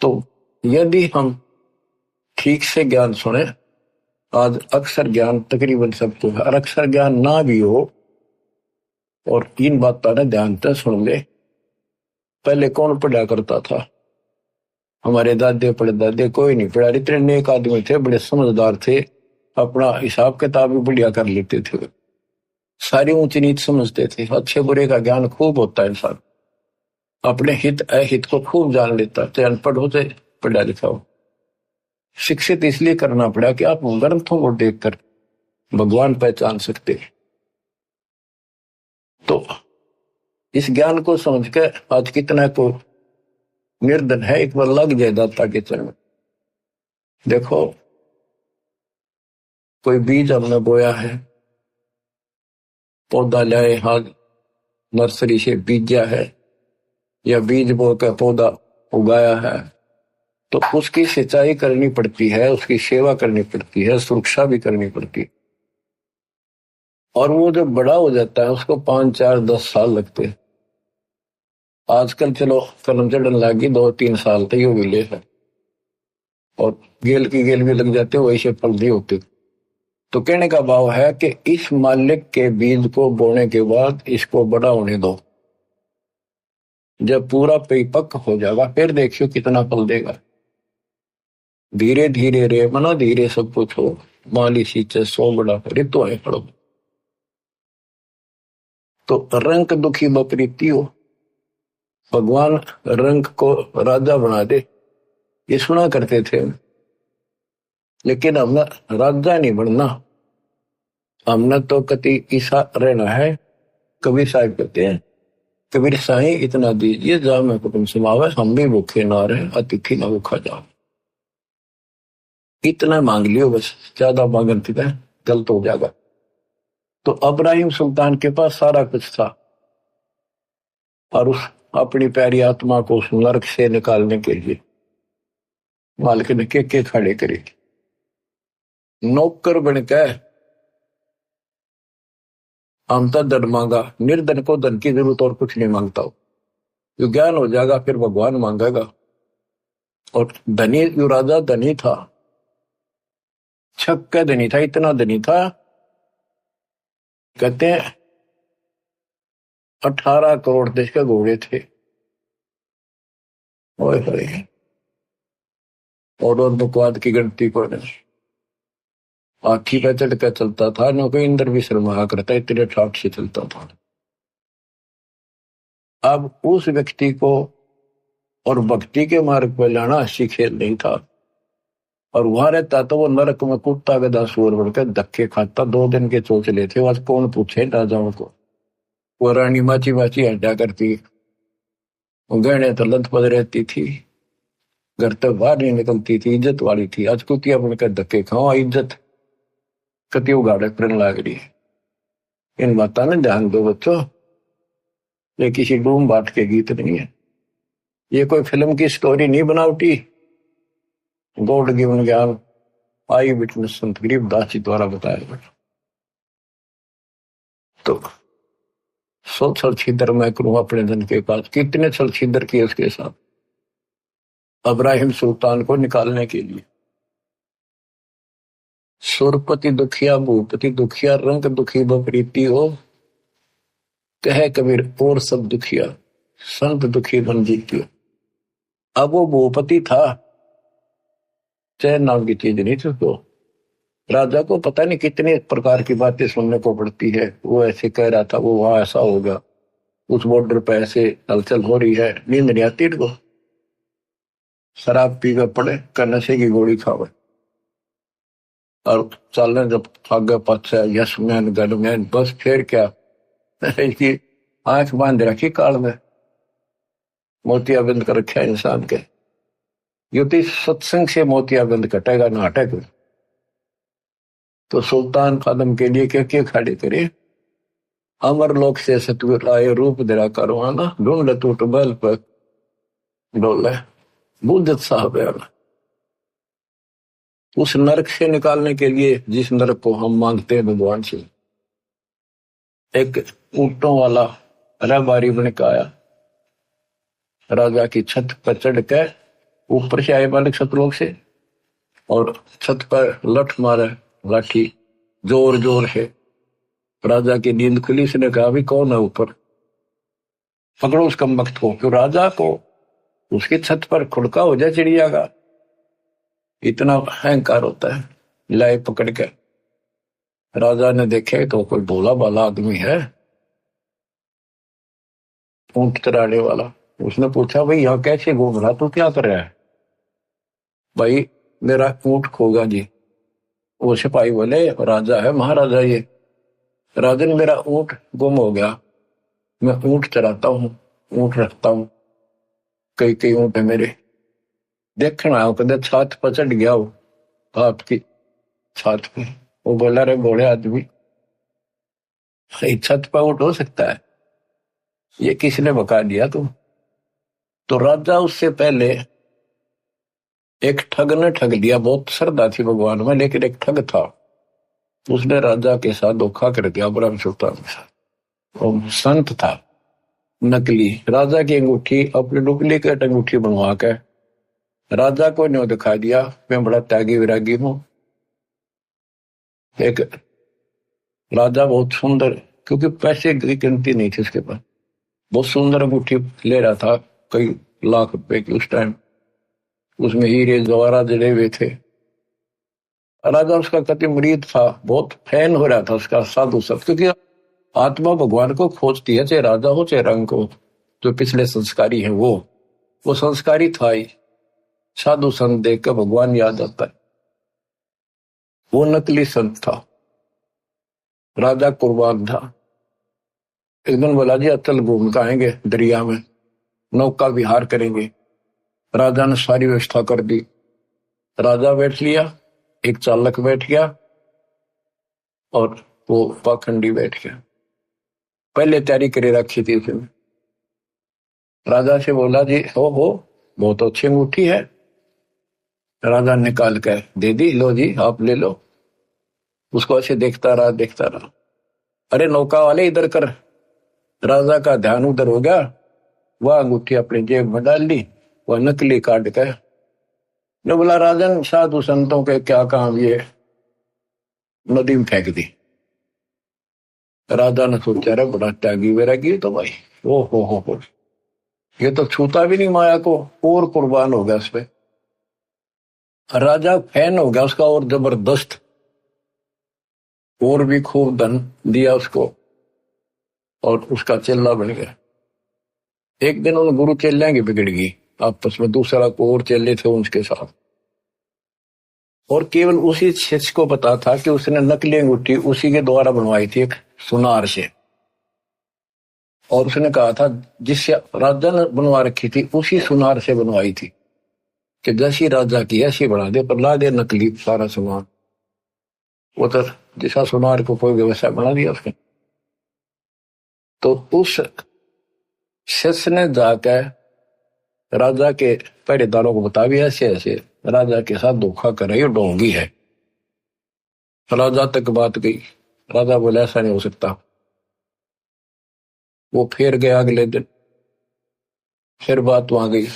तो यदि हम ठीक से ज्ञान सुने, आज अक्सर ज्ञान तकरीबन सबको है, और अक्सर ज्ञान ना भी हो और इन बातों ने ध्यान से सुन ले। पहले कौन पढ़ा करता था? हमारे दादे परदादे कोई नहीं पढ़ा, इतने नेक आदमी थे, बड़े समझदार थे, अपना हिसाब किताब भी बढ़िया कर लेते थे, सारी ऊंची नीच समझते थे, अच्छे बुरे का ज्ञान खूब होता है इंसान, अपने हित अहित को खूब जान लेता, चाहे अनपढ़ हो चाहे पढ़ा लिखा हो। शिक्षित इसलिए करना पड़ा कि आप ग्रंथों को देखकर भगवान पहचान सकते। तो इस ज्ञान को समझ के आज कितना को निर्धन है, एक बार लग जाए दाता के चरण। देखो कोई बीज हमने बोया है, पौधा लाए हाथ नर्सरी से बीजा है, या बीज बो के पौधा उगाया है, तो उसकी सिंचाई करनी पड़ती है, उसकी सेवा करनी पड़ती है, सुरक्षा भी करनी पड़ती है, और वो जब बड़ा हो जाता है उसको 5, 4, 10 साल लगते हैं। आजकल चलो कलम चढ़ने लगी 2-3 साल तक ये ले है, और गेल की गेल भी लग जाते, वैसे फल नहीं होते। तो कहने का भाव है कि इस मालिक के बीज को बोने के बाद इसको बड़ा होने दो, जब पूरा परिपक्व हो जाएगा फिर देखियो कितना फल देगा। धीरे धीरे रे मना धीरे सब कुछ हो, माली सींचे 100 बड़ा ऋतु है पड़ो। तो रंग दुखी बपरीती हो, भगवान रंग को राजा बना दे, ये सुना करते थे। लेकिन हमने राजा नहीं बनना, हमने तो कति ईसा रहना है। कबीर साहब कहते हैं, कबीर साईं इतना दीजिए जाओ मैं कुटुंब समावे, हम भी भूखे ना रहे अतिथि ना भूखा जाओ। इतना मांग लियो बस, ज्यादा मांगन थी गलत हो जाएगा। तो इब्राहिम सुल्तान के पास सारा कुछ था, और उस अपनी प्यारी आत्मा को उस नरक से निकालने के लिए मालिक ने के खड़े करे, नौकर बनकर हम तो धन मांगा। निर्धन को धन की जरूरत और कुछ नहीं मांगता हो, जो ज्ञान हो जाएगा फिर भगवान मांगेगा। और धनी जो राजा धनी था, छक का धनी था, इतना धनी था कहते हैं 18 करोड़ देश के घोड़े थे। और बकवाद की गिनती को आखी पे चढ़ कर चलता था, न कोई इंद्र भी शर्मा करता, इतने ठाट से चलता था। अब उस व्यक्ति को और भक्ति के मार्ग पर लाना अच्छी खेल नहीं था, और वहां रहता तो वो नरक में कुत्ता गधा सुअर बनकर धक्के खाता। 2 दिन के चोचले थे, आज कौन पूछे राजाओं को। वो रानी माची माची हड्डा करती, गहने तो लथपथ रहती थी, घर तक बाहर नहीं निकलती थी, इज्जत वाली थी। आज कुतिया बनकर धक्के खाओ, इज्जत कति उगाड़े करने लग रही है। इन बातों ने ध्यान दो बच्चों, ये किसी डूम बाट के गीत नहीं है, ये कोई फिल्म की स्टोरी नहीं बनावटी। गॉड गिवन ज्ञान आई विटनेस संत गरीबदास जी द्वारा बताया गया। तो सो छल छिदर मैं करूं अपने धन के पास, कितने छल छिदर किए उसके साथ इब्राहिम सुल्तान को निकालने के लिए। सुरपति दुखिया भूपति दुखिया, रंग दुखी बपरीती हो, कहे कबीर और सब दुखिया, संत दुखी बन जीती हो। अब वो भूपति था, चैन नाम की चीज नहीं थी उसको, राजा को पता नहीं कितने प्रकार की बातें सुनने को पड़ती है। वो ऐसे कह रहा था, वो वहां ऐसा होगा, उस बॉर्डर पे ऐसे हलचल हो रही है। नींद नहीं आती इनको, शराब पी के पड़े का नशे की गोली खावे और चलने जब आगे पाछे यस मैन गन मैन, बस फिर क्या। इसकी आंख बांध रखी काल में, मोतियाबिंद कर रखा है इंसान के। युति सत्संग से मोतियाबिंद कटेगा ना हटेगा। तो सुल्तान खादम के लिए क्या क्या खड़े करे, अमर लोक से सतगुर आए रूप धरा करवाना, ढूंढ टूट बल पर डोले बुद्ध साहब है। उस नरक से निकालने के लिए, जिस नरक को हम मांगते हैं भगवान से, एक ऊंटों वाला रहबारी बन के आया, राजा की छत पर चढ़ के ऊपर से आए मालिक सतलोक से, और छत पर लठ मारे लाठी जोर जोर से। राजा की नींद खुली, उसने कहा अभी कौन है ऊपर, पकड़ो उस कमबख्त को। क्यों राजा को उसकी छत पर खुड़का हो जाए चिड़िया का, इतना अहंकार होता है। लाए पकड़ के, राजा ने देखे तो कोई भोला भाला आदमी है, ऊंट चराने वाला। उसने पूछा भाई यहाँ कैसे घूम रहा, तू क्या कर रहा है? भाई मेरा ऊंट खोगा जी। वो सिपाही बोले राजा है महाराजा ये। राजन मेरा ऊंट गुम हो गया, मैं ऊंट चराता हूँ, ऊंट रखता हूँ, कई कई ऊंट है मेरे। देखना आओ कदे छत पर चढ़ गया हो आपकी छत पे। वो बोला रे बोले आदमी, छत पर ऊंट हो सकता है? ये किसने बका दिया तुम? तो राजा उससे पहले एक ठग ने ठग लिया। बहुत श्रद्धा थी भगवान में, लेकिन एक ठग था, उसने राजा के साथ धोखा कर दिया, ब्रह्म सुल्तान के साथ। वो संत था नकली, राजा की अंगूठी अपनी डुप्लीकेट अंगूठी बनवा के राजा को न्यों दिखा दिया, मैं बड़ा त्यागी विरागी हूं। एक राजा बहुत सुंदर, क्योंकि पैसे की गिनती नहीं थी उसके पास, बहुत सुंदर अंगूठी ले रहा था, कई लाख रुपए की उस टाइम, उसमें हीरे जवाहरात जड़े हुए थे। राजा उसका कति मुरीद था, बहुत फैन हो रहा था उसका साधु संत, क्योंकि आत्मा भगवान को खोजती है, चाहे राजा हो चाहे रंग हो। जो पिछले संस्कारी है वो संस्कारी था ही। साधु संत देख कर भगवान याद आता है। वो नकली संत था, राजा कुर्बान था। एक दिन बोला जी अचल घूम के आएंगे, दरिया में नौका विहार करेंगे। राजा ने सारी व्यवस्था कर दी, राजा बैठ लिया, एक चालक बैठ गया और वो पाखंडी बैठ गया। पहले तैयारी करे रखी थी उसने। राजा से बोला जी हो बहुत अच्छी अंगूठी है। राजा निकाल कर दे दी, लो जी आप ले लो। उसको ऐसे देखता रहा। अरे नौका वाले इधर कर। राजा का ध्यान उधर हो गया, वह अंगूठी अपनी जेब में डाल ली, वह नकली काट कर ने बोला राजन साधु संतों के क्या काम, ये नदी में फेंक दी। राजा ने सोचा रे बड़ा त्यागी वैरागी तो भाई, ओ हो, ये तो छूता भी नहीं माया को, और कुर्बान हो गया उस पे। राजा फैन हो गया उसका और जबरदस्त, और भी खूब धन दिया उसको और उसका चेला बन गया। एक दिन उन गुरु चेले की बिगड़ गई आपस में, दूसरा को और चेले थे उनके साथ, और केवल उसी शिष्य को पता था कि उसने नकली अंगूठी उसी के द्वारा बनवाई थी एक सुनार से, और उसने कहा था जिससे राजा ने बनवा रखी थी उसी सुनार से बनवाई थी, कि जैसी राजा की ऐसी बना दे, पर ला दे नकली सारा सामान। वो तो जैसा सुनार को कोई व्यवसाय बना दिया उसने। तो उस शिष्य ने जाकर राजा के पहरेदारों को बता भी ऐसे ऐसे राजा के साथ धोखा कर रही, ढोंगी है। राजा तक बात गई, राजा बोला ऐसा नहीं हो सकता। वो फिर गया अगले दिन, फिर बात वहां गई,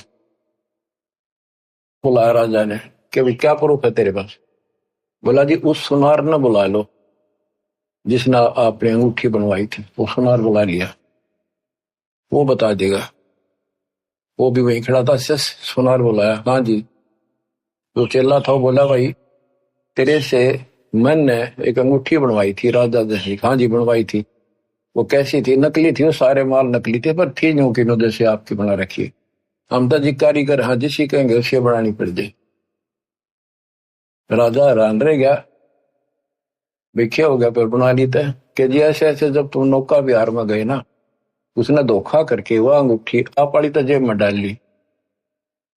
बुलाया राजा ने कि भाई क्या प्रूफ है तेरे पास? बोला जी उस सुनार ने बुला लो जिसने आपने अंगूठी बनवाई थी, वो सुनार बुला लिया, वो बता देगा। वो भी वहीं खड़ा था, सुनार बुलाया, हाँ जी। जो चेला था वो बोला भाई तेरे से मैंने एक अंगूठी बनवाई थी राजा जैसी। हाँ जी बनवाई थी। वो कैसी थी? नकली थी, वो सारे माल नकली थे, पर थी यूं की नो जैसे आपकी बना रखी। हम तो जी कारीगर, हाँ जिसी कहेंगे उसे बनानी पड़ जाए। राजा हैरान रह गया, बेख्या हो गया, पर बना ली थे कि जी ऐसे ऐसे जब तुम नौका विहार में गए ना, उसने धोखा करके वह अंगूठी आप वाली तो जेब में डाल ली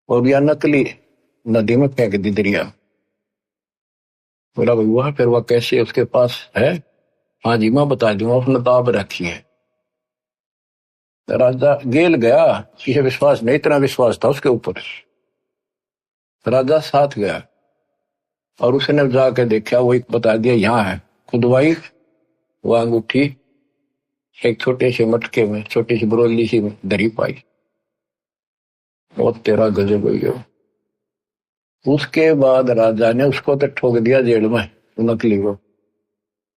और यह नकली नदी में फेंक दी दरिया। बोला भाई वह फिर वह कैसे उसके पास है? हाँ जी मैं बता दूंगा, उसने दाब रखी है। तो राजा गेल गया, ये विश्वास नहीं, इतना विश्वास था उसके ऊपर। राजा साथ गया और उसने जाके देखा, वो बता दिया यहाँ है। खुदवाई वो अंगूठी एक छोटे से मटके में, छोटी सी बरोली सी में धरी पाई। और तेरा गजब हो गया। उसके बाद राजा ने उसको तो ठोक दिया जेल में, नकली को।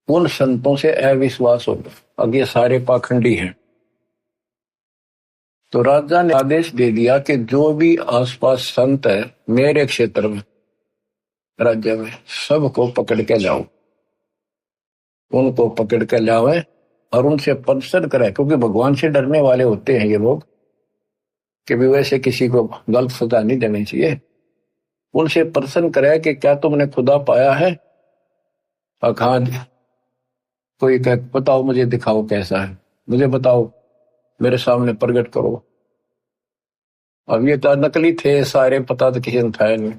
उन संतों से अविश्वास हो गया, अब ये सारे पाखंडी हैं। तो राजा ने आदेश दे दिया कि जो भी आसपास संत है मेरे क्षेत्र में, राज्य में, सबको पकड़ के लाओ। उनको पकड़ के लावे और उनसे परिषद करे, क्योंकि भगवान से डरने वाले होते हैं ये लोग, कि भी वैसे किसी को गलत सजा नहीं देनी चाहिए। उनसे प्रश्न करे कि क्या तुमने खुदा पाया है? हाँ। कोई कह बताओ, मुझे दिखाओ कैसा है, मुझे बताओ, मेरे सामने प्रकट करो। अब ये तो नकली थे सारे, पता तो किसी ने था नहीं,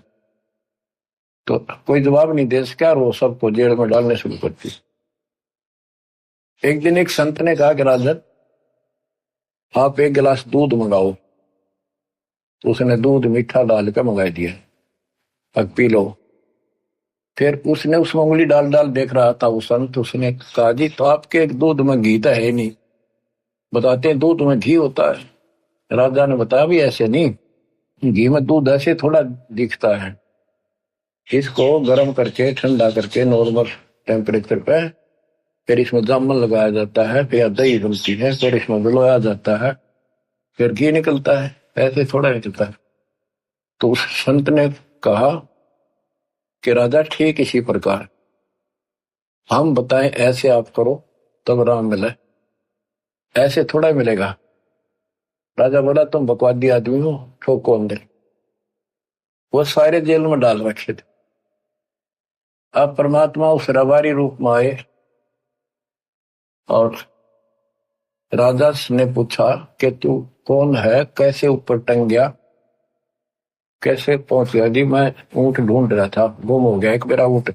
तो कोई जवाब नहीं दे सका और वो सबको जेल में डालने शुरू कर दी। एक दिन एक संत ने कहा कि राजन आप एक गिलास दूध मंगाओ। तो उसने दूध मीठा डाल कर मंगा दिया, अब पी लो। फिर उसने उसमें उंगली डाल डाल देख रहा था वो संत। उसने कहा जी तो आपके दूध में घी तो है नहीं, बताते हैं दूध में घी होता है। राजा ने बताया भी ऐसे नहीं, घी में दूध ऐसे थोड़ा दिखता है। इसको गर्म करके ठंडा करके नॉर्मल टेम्परेचर पे, फिर इसमें जामुन लगाया जाता है, फिर दही बनती है, फिर इसमें मिलाया जाता है, फिर घी निकलता है, ऐसे थोड़ा निकलता है। तो उस संत ने कहा कि राजा ठीक इसी प्रकार हम बताएं ऐसे आप करो तब राम मिले, ऐसे थोड़ा मिलेगा। राजा बोला तुम बकवादी आदमी हो, ठोको अंदर। वो सारे जेल में डाल रखे थे। अब परमात्मा उस रबारी रूप में आए और राजा ने पूछा कि तू कौन है, कैसे ऊपर टंग गया, कैसे पहुंच गया? जी मैं ऊंट ढूंढ रहा था, गुम हो गया एक मेरा ऊंट,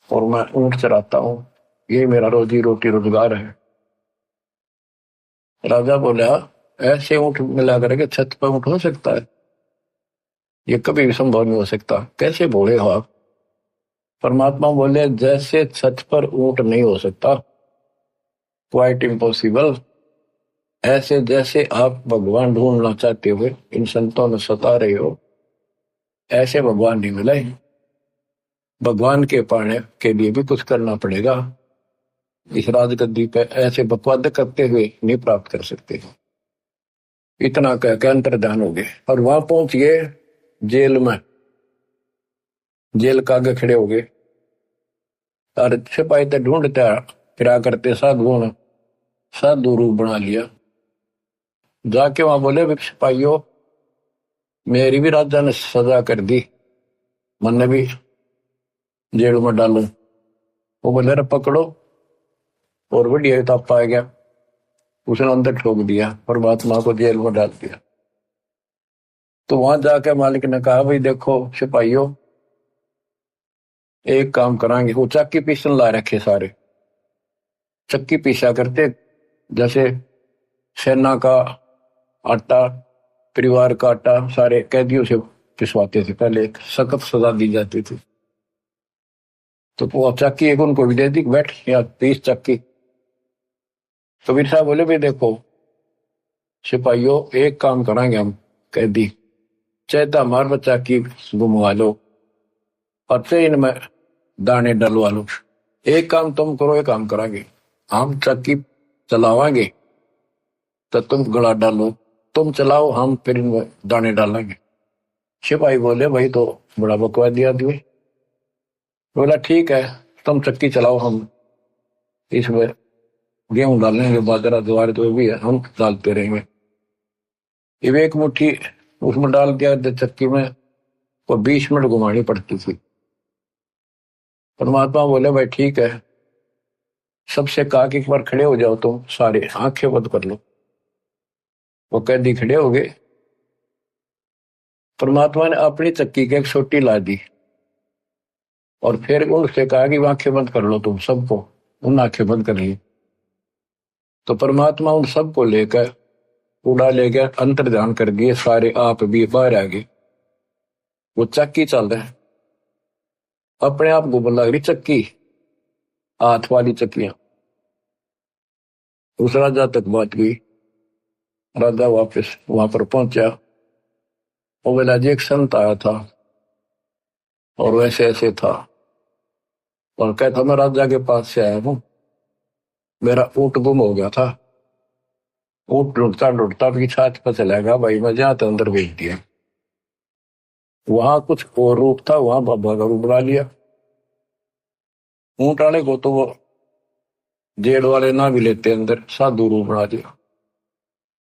और मैं ऊंट चराता हूँ, ये मेरा रोजी रोटी रोजगार है। राजा बोला ऐसे ऊंट मिला करके छत पर ऊंट हो सकता है? ये कभी भी संभव नहीं हो सकता, कैसे बोले हो आप? परमात्मा बोले जैसे छत पर ऊंट नहीं हो सकता, क्वाइट इम्पॉसिबल, ऐसे जैसे आप भगवान ढूंढना चाहते हो, इन संतों में सता रहे हो, ऐसे भगवान नहीं मिले। भगवान के पाने के लिए भी कुछ करना पड़ेगा। इस राजगद्दी पे ऐसे बकवाद करते हुए नहीं प्राप्त कर सकते। इतना कह के अंतर्धान हो गए और वहां पहुंच गए जेल में। जेल के आगे खड़े हो गए और सिपाही तो ढूंढते फिरा करते साधुओं ने साधु रूप बना लिया। जाके वहां बोले सिपाहियों मेरी भी राजा ने सजा कर दी, मैंने भी जेल में डालू। वो बोले अरे पकड़ो, और बढ़िया ताप आ गया, उसने अंदर ठोक दिया, परमात्मा को जेल में डाल दिया। तो वहां जाके मालिक ने कहा भाई देखो सिपाहियों एक काम करांगे। वो चक्की पीसन ला रखे सारे, चक्की पीसा करते, जैसे सेना का आटा, परिवार का आटा सारे कैदियों से पिसवाते थे। पहले एक सख्त सजा दी जाती थी। तो वो चक्की एक उनको भी दे दी, बैठ या 30 चक्की। कबीर साहब बोले भाई देखो सिपाहियों एक काम करांगे हम कैदी, चाहे तो हमारे बच्चा की गुमवा लो और चाहे इनमें दाने डलवा लो। एक काम तुम करो, एक काम करांगे, हम चक्की चलावांगे तो तुम गला डालो, तुम चलाओ हम फिर इनमें दाने डालेंगे। सिपाही बोले भाई तो बड़ा बकवादी आदमी, बोला ठीक है, तुम चक्की चलाओ, हम इसमें गेहूं डालेंगे, बाजरा ज्वार जो भी है हम डालते रहेंगे। ये एक मुट्ठी उसमें डाल दिया चक्की में, वो 20 मिनट घुमानी पड़ती थी। परमात्मा बोले भाई ठीक है, सबसे कहा कि एक बार खड़े हो जाओ, तुम सारे आंखें बंद कर लो। वो कैदी खड़े हो गए। परमात्मा ने अपनी चक्की की एक सोटी ला दी और फिर उनसे कहा कि आंखें बंद कर लो तुम सबको। उन आंखें बंद कर ली तो परमात्मा उन सबको लेकर उड़ा ले गया, अंतर ध्यान कर दिए, सारे आप भी बाहर आ गए। वो चक्की चल रहा है, अपने आप घूमने लग रही चक्की, हाथ वाली चक्कियां। उस राजा तक बात गई। राजा वापस वहां पर पहुंचा। वो बोला जी एक संत आया था और वैसे ऐसे था, और कहता मैं राजा के पास से आया हूँ, मेरा ऊँट गुम हो गया था। ऊँट ढूंढता ढूंढता अपनी छात पर चला गया, भाई मैं जहां तो अंदर भेज दिया। वहां कुछ और रूप था, वहां बाबा का रूप बना लिया। ऊँट वाले को तो वो जेड़ वाले ना भी लेते, अंदर साधु रूप बना दिया।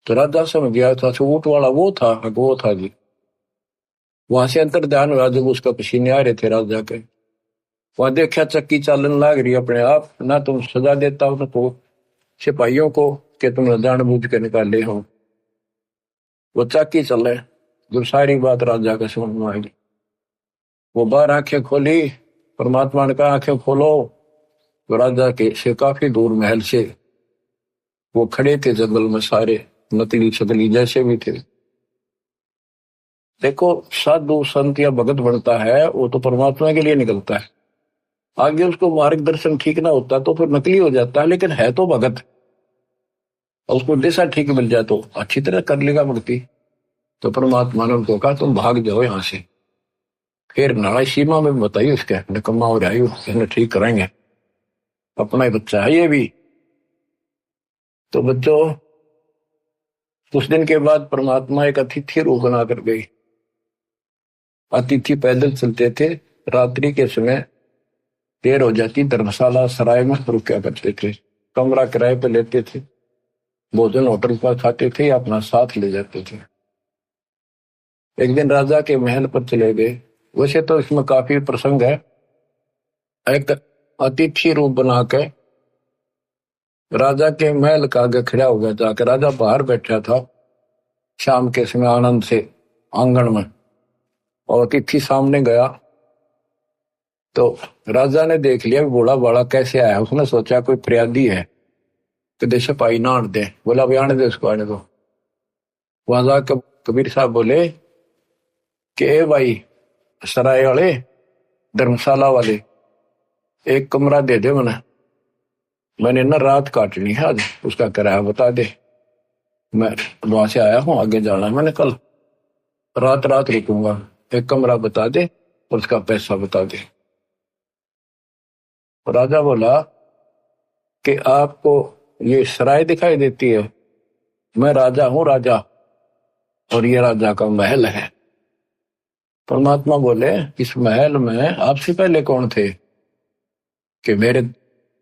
तो राजा समझ गया था ऊँट वाला वो था जी। वहां से अंतर ध्यान हुआ जब उसका पसीने आ रहे थे राजा के। वहां देखा चक्की चालन लाग रही अपने आप, ना तुम सजा देता हो तो सिपाहियों को कि तुमने जानबूझ के निकाले हो। वो चक्की चले, जब सारी बात राजा के समझ में आई, वो बाहर आंखें खोली। परमात्मा ने कहा आंखें खोलो। तो राजा के से काफी दूर महल से वो खड़े थे जंगल में, सारे नकली सकली जैसे भी थे। देखो साधु संत या भगत बनता है वो तो परमात्मा के लिए निकलता है, आगे उसको मार्गदर्शन ठीक ना होता तो फिर नकली हो जाता है, लेकिन है तो भगत। और उसको दिशा ठीक मिल जाए तो अच्छी तरह कर लेगा भक्ति। तो परमात्मा ने उनको कहा तुम भाग जाओ यहाँ से। फिर नारायण सीमा में बताइए उसके निकम्मा हो जाए, उसने ठीक कराएंगे, अपना ही बच्चा है ये भी। तो बच्चों कुछ दिन के बाद परमात्मा एक अतिथि रूप बना कर गई। अतिथि पैदल चलते थे, रात्रि के समय देर हो जाती, धर्मशाला सराय में रुका करते थे, कमरा किराए पे लेते थे, भोजन होटल पर खाते थे या अपना साथ ले जाते थे। एक दिन राजा के महल पर चले गए। वैसे तो इसमें काफी प्रसंग है। एक अतिथि रूप बना के राजा के महल का आगे खड़ा हो गया, जाकर राजा बाहर बैठा था शाम के समय आनंद से आंगन में, और अतिथि सामने गया तो राजा ने देख लिया बूढ़ा बाड़ा कैसे आया। उसने सोचा कोई फरियादी है तो दे सिपाही ना आने दे। बोला भाई आने दे उसको, आने दो। वहां जाकर कबीर साहब बोले कि ए भाई सराय वाले, धर्मशाला वाले, एक कमरा दे दे मैंने ना रात काटनी है आज, उसका किराया बता दे। मैं वहां से आया हूँ, आगे जाना है, मैंने कल रात रात रुकूंगा, एक कमरा बता दे और उसका पैसा बता दे। राजा बोला कि आपको ये सराय दिखाई देती है, मैं राजा हूं राजा, और ये राजा का महल है। परमात्मा बोले इस महल में आपसे पहले कौन थे? कि मेरे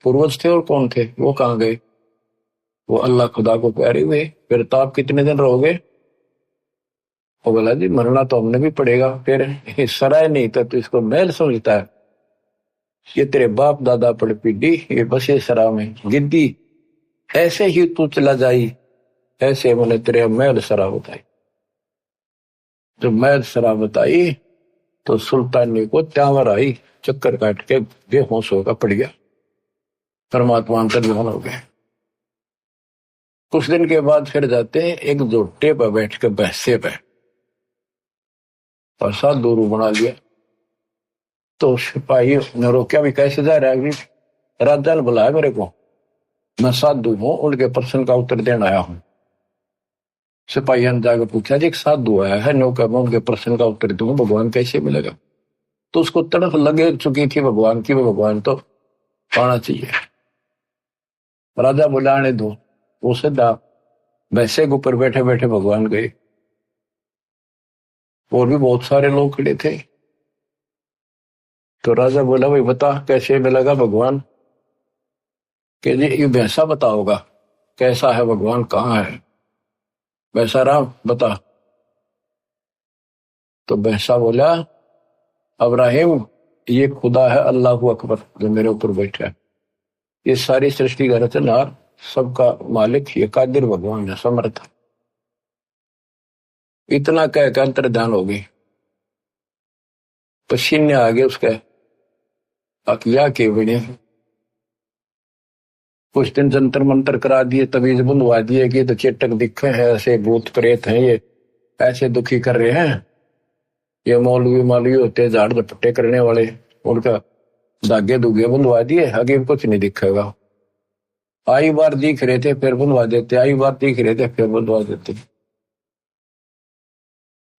पूर्वज थे। और कौन थे? वो कहाँ गए? वो अल्लाह खुदा को प्यारे हुए। फिर तो आप कितने दिन रहोगे? वो बोला जी मरना तो हमने भी पड़ेगा। फिर सराय नहीं था तो इसको महल समझता है? ये तेरे बाप दादा पड़ पीढ़ी ये बसे सरा में गिद्दी, ऐसे ही तू चला जाई, ऐसे मैंने तेरे महल सरा बताई। जब महल सरा बताई तो सुल्तानी को त्यावर आई, चक्कर काट के बेहोश होकर पड़ गया। परमात्मा अंतर्ध्यान हो गए। कुछ दिन के बाद फिर जाते हैं एक जोटे पर बैठ के बहसे पे, और साधु रूप बना लिया। तो सिपाही ने रोका भी कैसे जा रहा है? राजा ने बुलाया मेरे को, मैं साधु हूं, उनके प्रश्न का उत्तर देने आया हूं। सिपाही ने जाकर पूछा जी एक साधु आया है, नौका मैं उनके प्रश्न का उत्तर दूंगा, भगवान कैसे मिलेगा? तो उसको तड़फ लगे चुकी थी भगवान की, वो भगवान तो पाना चाहिए। राजा बुलाने दो। वो सीधा वैसे के ऊपर बैठे बैठे भगवान गए। और भी बहुत सारे लोग खड़े थे। तो राजा बोला, भाई बता कैसे मिलेगा भगवान? कि जी ये वैसा बताओगा, कैसा है भगवान, कहाँ है वैसा राम, बता। तो वैसा बोला, अब्राहिम ये खुदा है, अल्लाह अकबर, जो मेरे ऊपर बैठा है। ये सारी सृष्टि का रचनहार, सबका मालिक ये कादिर भगवान है, समर्थ। इतना कह के अंतर्ध्यान हो गई, पसीने आ गए उसके अकिया के बने। कुछ दिन जंतर मंतर करा दिए, तवीज बुंदवा दिए कि तो चेटक दिखे हैं, ऐसे भूत प्रेत हैं, ये ऐसे दुखी कर रहे हैं, ये मौलवी मालवी होते हैं झाड़ झपट्टे करने वाले, उनका धागे धुगे बुंदवा दिए, आगे कुछ नहीं दिखेगा। आई बार दिख रहे थे फिर बुंदवा देते, आई बार दिख रहे थे फिर बुंदवा देते।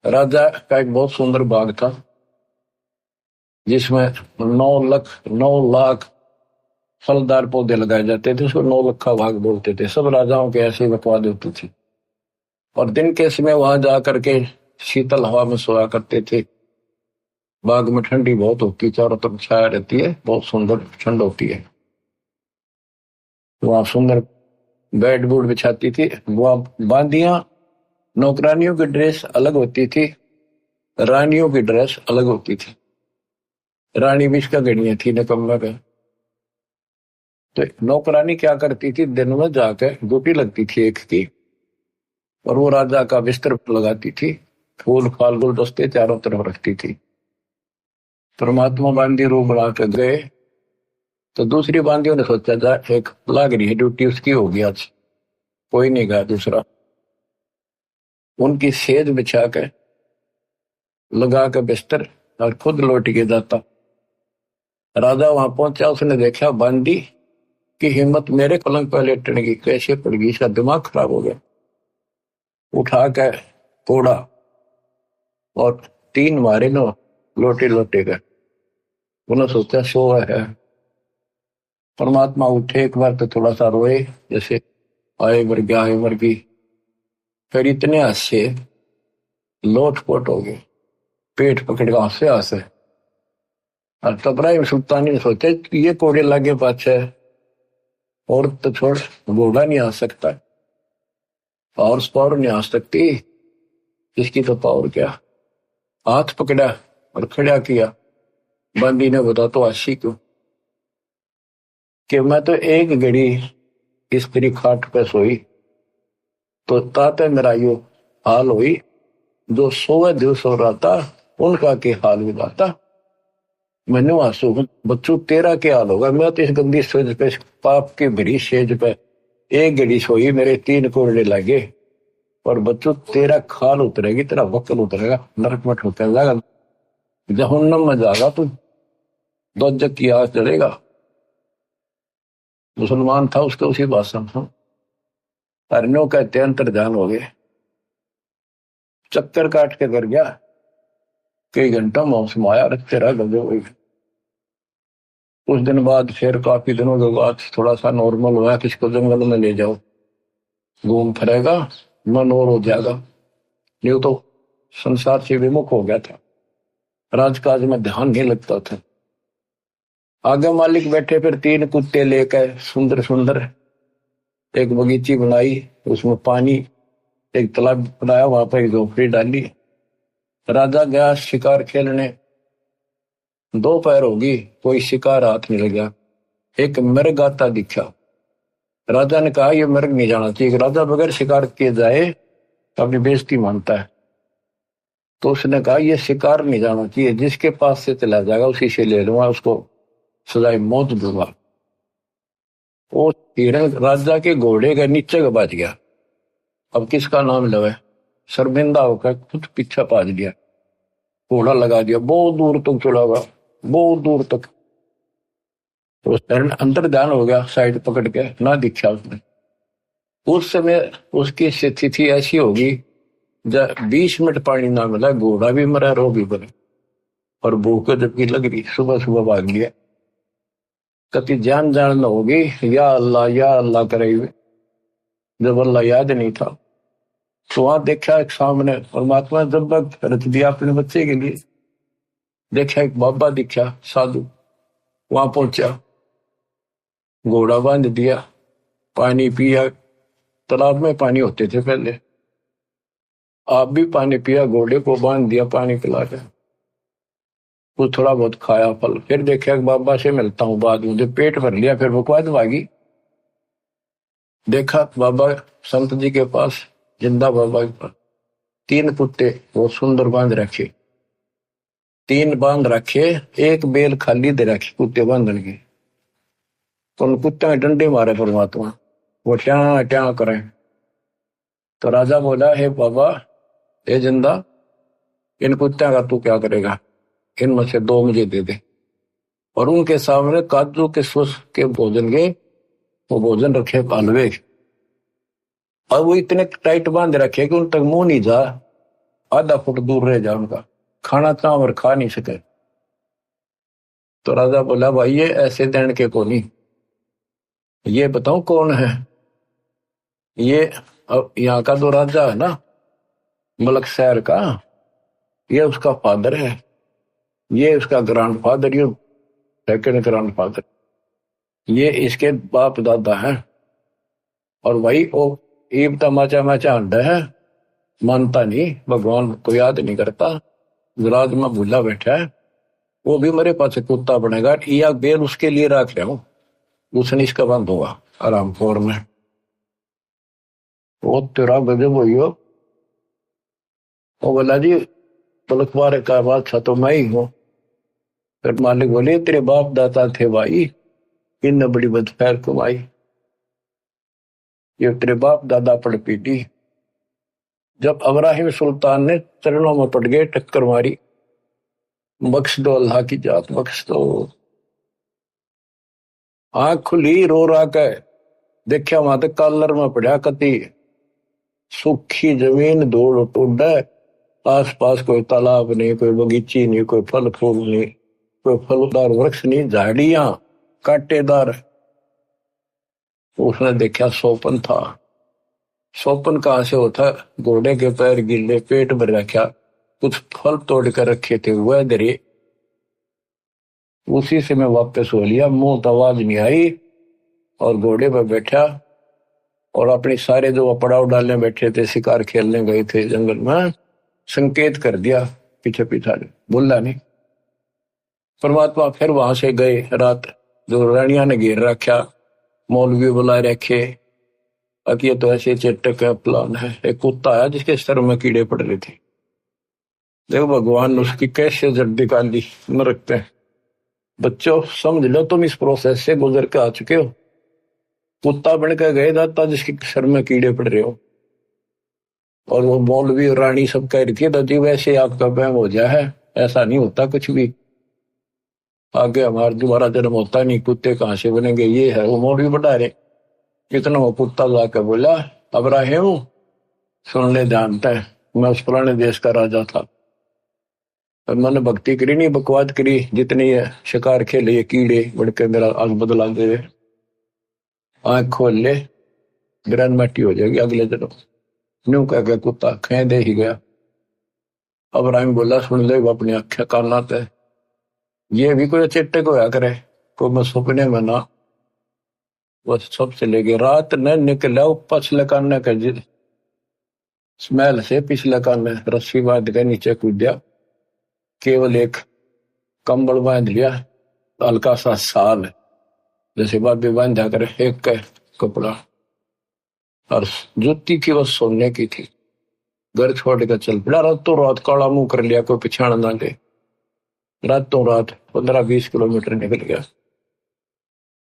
राजा का एक बहुत सुंदर बाग था, जिसमें 9 लाख फलदार पौधे लगाए जाते थे, उसको 9 लखा बाग बोलते थे। सब राजाओं के ऐसे बकवाद होती थी, और दिन के समय वहां जा करके शीतल हवा में सोया करते थे। बाग में ठंडी बहुत होती, चारों तरफ छाया रहती है, बहुत सुंदर ठंड होती है। वहां सुंदर बेड बूड बिछाती थी। वहां बांदियां, नौकरानियों की ड्रेस अलग होती थी, रानियों की ड्रेस अलग होती थी। रानी भी इसका गणिया थी, नकम्मा का। तो नौकरानी क्या करती थी, दिन में जाकर ड्यूटी लगती थी एक की, और वो राजा का बिस्तर लगाती थी, फूल फाल गुलदस्ते चारों तरफ रखती थी। परमात्मा बांदी रूप बना कर गए, तो दूसरी बांदियों ने सोचा था एक लाग रही है ड्यूटी, उसकी होगी आज, कोई नहीं गया दूसरा। उनकी सेज बिछा कर लगा कर बिस्तर, और खुद लौट के जाता। राजा वहां पहुंचा, उसने देखा बांदी की हिम्मत मेरे पलंग पर लेटने की कैसे पड़ गई, इसका दिमाग खराब हो गया। उठा कर कोड़ा और 3 मारे नो, लोटे लोटे कर। उन्होंने सोचा सो है। परमात्मा उठे, एक बार तो थोड़ा सा रोए, जैसे आए मर गया, आए मर गई। फिर इतने हंसे, लोटपोट हो गए, पेट पकड़ के हंसे हंसे। और तबराइम सुल्तानी ने सोचा ये कोड़े लागे पाछे, और तो छोड़, घोड़ा नहीं आ सकता, पावर नहीं आ सकती, इसकी तो पावर क्या। हाथ पकड़ा और खड़ा किया। बंदी ने बता तो आशी क्यों, कि मैं तो एक घड़ी इस तेरी खाट पे सोई, तो ताते मेरा यो हाल हुई, जो 100 दिवस हो रहा था उनका के हाल भी आता। मैंने आंसू, बच्चों तेरा क्या हाल होगा, मैं तो इस गंदी सेज पे, पाप की भरी सेज पे एक घड़ी सोई, मेरे 3 कोड़े लगे, और बच्चों तेरा खाल उतरेगी, तेरा वक्ल उतरेगा, नरक में ठोकर जाएगा, जहन्नम में जाएगा तू, दोजक की आग जलेगा। मुसलमान था, उसके उसी भाषण था। अरण्यों कहते अंतर्ध्यान हो गए, चक्कर काट के कर गया, कई घंटा मौसम आया, रखते रहा गजे हुए। कुछ दिन बाद, फिर काफी दिनों के बाद थोड़ा सा नॉर्मल हुआ, किसको जंगल में ले जाओ, घूम फिरेगा, मन और हो जाएगा। नहीं तो संसार से विमुख हो गया था, राजकाज में ध्यान नहीं लगता था। आगे मालिक बैठे, फिर 3 कुत्ते लेकर सुंदर सुंदर एक बगीची बनाई, उसमें पानी, एक तालाब बनाया, वहां पर एक झोपड़ी डाली। राजा गया शिकार खेलने, दोपहर होगी, कोई शिकार हाथ नहीं लगा। एक मृग आता दिखा। राजा ने कहा यह मृग नहीं जाना चाहिए, राजा बगैर शिकार किए जाए अपनी बेइज्जती मानता है। तो उसने कहा यह शिकार नहीं जाना चाहिए, जिसके पास से चला जाएगा उसी से ले लूंगा, उसको सजाए मौत दूंगा। वो हिरण राजा के घोड़े के नीचे बच गया। अब किसका नाम लवे, शर्मिंदा होकर खुद पीछा पाज लिया, घोड़ा लगा दिया, बहुत दूर तक चला गया, बहुत दूर तक। तो हिरण अंदर ध्यान हो गया, साइड पकड़ के ना दिखा उसने। उस समय उसकी स्थिति ऐसी होगी, जब 20 मिनट पानी ना मिला, घोड़ा भी मरा, रो भी मरा, और भूख जबकि लग रही, सुबह सुबह भाग लिया। कति जान न होगी, या अल्लाह करे हुए, जब अल्लाह याद नहीं था। तो वहां देखा एक सामने परमात्मा जब रच दिया अपने बच्चे के लिए, देखा एक बाबा दिखा साधु, वहां पहुंचा, घोड़ा बांध दिया, पानी पिया। तालाब में पानी होते थे पहले, आप भी पानी पिया, घोड़े को बांध दिया, पानी पिला के कुछ थोड़ा बहुत खाया फल। फिर देखा बाबा से मिलता हूँ बाद में, पेट भर लिया। फिर बकवाद भागी, देखा बाबा संत जी के पास, जिंदा बाबा के पास 3 कुत्ते बहुत सुंदर बांध रखे, 3 बांध रखे, एक बेल खाली दे रखी कुत्ते बांधने की। तो उन कुत्ते में डंडे मारे परमात्मा, वो ट्या ट्या करें। तो राजा बोला, हे बाबा, हे जिंदा, इन कुत्ते का तू क्या करेगा, इनमें से 2 मुझे दे दे। और उनके सामने काजू के सुस के भोजन के वो भोजन रखे हलवे, और वो इतने टाइट बांध रखे कि उन तक मुंह नहीं जा, आधा फुट दूर रह जा उनका, खाना चावर खा नहीं सके। तो राजा बोला, भाई ये ऐसे देने के को नहीं, ये बताओ कौन है। ये यहाँ का जो राजा है ना, मलक शहर का, ये उसका फादर है, ये उसका ग्रैंडफादर, ये सेकंड ग्रैंडफादर, ये इसके बाप दादा है। और वही वो ईब तमाचा माचा अंडा है, मानता नहीं, भगवान को याद नहीं करता, विराज में भूला बैठा है। वो भी मेरे पास कुत्ता बनेगा, या बेल उसके लिए रख रहा हूं, उसने इसका बंद होगा आराम फोर में। वो तेरा गजब हुई हो। वो बोला, जी पलखवार का बादशाह तो मैं ही हूं। फिर मालिक बोले, तेरे बाप दादा थे भाई, इन बड़ी बदफैर कमाई, ये तेरे बाप दादा पड़ पीटी। जब अब्राहिम सुल्तान ने चरणों में पड़ गए, टक्कर मारी, बख्श दो अल्लाह की जात बख्श दो। आंख खुली, रो रहा के देखा, वहां तक कॉलर में पड़ा कति सूखी जमीन, धूल टूड, आस पास कोई तालाब नहीं, कोई बगीची नहीं, कोई फल फूल नहीं, कोई फलदार वृक्ष नहीं, झाड़ियां कांटेदार। उसने देखा सोपन था। सोपन कहां से होता, घोड़े के पैर गिले, पेट भर रखा, कुछ फल तोड़ कर रखे थे वह दरे, उसी से मैं वापस हो लिया, मुंह तो आवाज नहीं आई, और घोड़े पर बैठा, और अपने सारे जो पड़ाव डालने बैठे थे, शिकार खेलने गए थे जंगल में, संकेत कर दिया पीछे पीछा, बोला नहीं। परमात्मा फिर वहां से गए, रात जो रानिया ने घेर रखा, मौलवी बुला रखे, अब ये तो ऐसे चेटक का प्लान है। एक कुत्ता आया जिसके सर में कीड़े पड़ रहे थे, देखो भगवान ने उसकी कैसे जड़ निकाली नरक पे। बच्चों समझ लो, तुम इस प्रोसेस से गुजर के आ चुके हो, कुत्ता बन के गए दाता जिसके सर में कीड़े पड़ रहे हो, और वो मौलवी और रानी सब कह रही थी, दादी वैसे आपका बहम हो जाए है, ऐसा नहीं होता कुछ भी, आगे हमारा दोबारा जन्म होता नहीं, कुत्ते कहां से बनेंगे, ये है वो मौलवी बढ़ा रहे। कितना वो कुत्ता जाकर बोला, अब्राहिम सुन ले, जानता है मैं उस पुराने देश का राजा था, और मैंने भक्ति करी नहीं, बकवाद करी, जितनी है शिकार खेले, ये कीड़े बढ़के मेरा आग बदला दे, आंख खोल ले, ग्रैंड मैटी हो जाएगी अगले जन्म। न्यू कह गया कुत्ता, खे दे ही गया। अब्राहिम बोला, सुन ले अपनी अख्या काना ते, ये भी कोई चेटे को करे, को मैं सपने में ना, बस सब चले गए। रात न निकला पछले कान का स्मेल से, पिछले कान रस्सी बांध के नीचे कूदा, केवल एक कंबल बांध लिया, हल्का सा साल जैसे बाबी बांधा करे, एक का कपड़ा, और जूती की बस सोने की थी। घर छोड़ कर चल पड़ा, रातों रात काला मुंह कर लिया, कोई पिछाड़ ना दे। रातों रात 15-20 किलोमीटर निकल गया।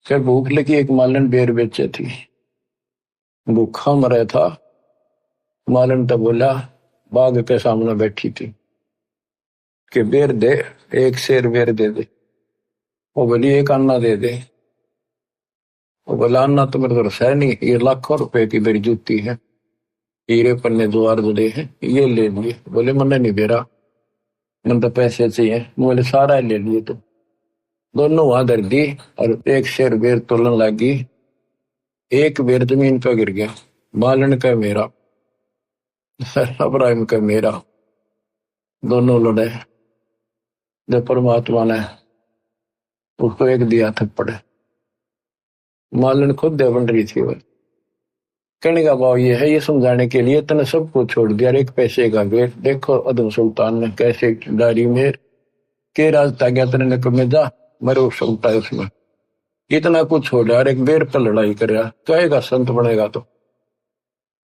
फिर भूख लगी, एक मालन बेर बेचे थी, भूखा मरा था। मालन तो बोला, बाग के सामने बैठी थी कि बेर दे, एक शेर बेर दे दे। वो बोली, एक अन्ना दे दे। वो बोला, अन्ना तो मेरे घर है नहीं, ये लाखों रुपए की मेरी जूती है, हीरे पन्ने द्वार जुड़े हैं, ये ले लिए। बोले, मैंने नहीं दे रहा, मैंने तो पैसे चाहिए। बोले, सारा ले लिए। तो दोनों वहां धर दी, और एक शेर बेर तोलन लगी, एक बेर जमीन पर गिर गया। मालन का मेरा, अब्राहिम का मेरा, दोनों लड़े। जब परमात्मा ने उसको एक दिया थप्पड़, मालन खुद दे बन रही थी। वो कहने का भाव ये है, ये समझाने के लिए तने सब कुछ छोड़ दिया, एक पैसे का वेट। देखो अदम सुल्तान ने कैसे डारी में के रास्ता गया, तने कमे जा मरो सकता है उसमें, इतना कुछ छोड़ यार, एक बेर पर लड़ाई कर रहा, कहेगा संत बनेगा तो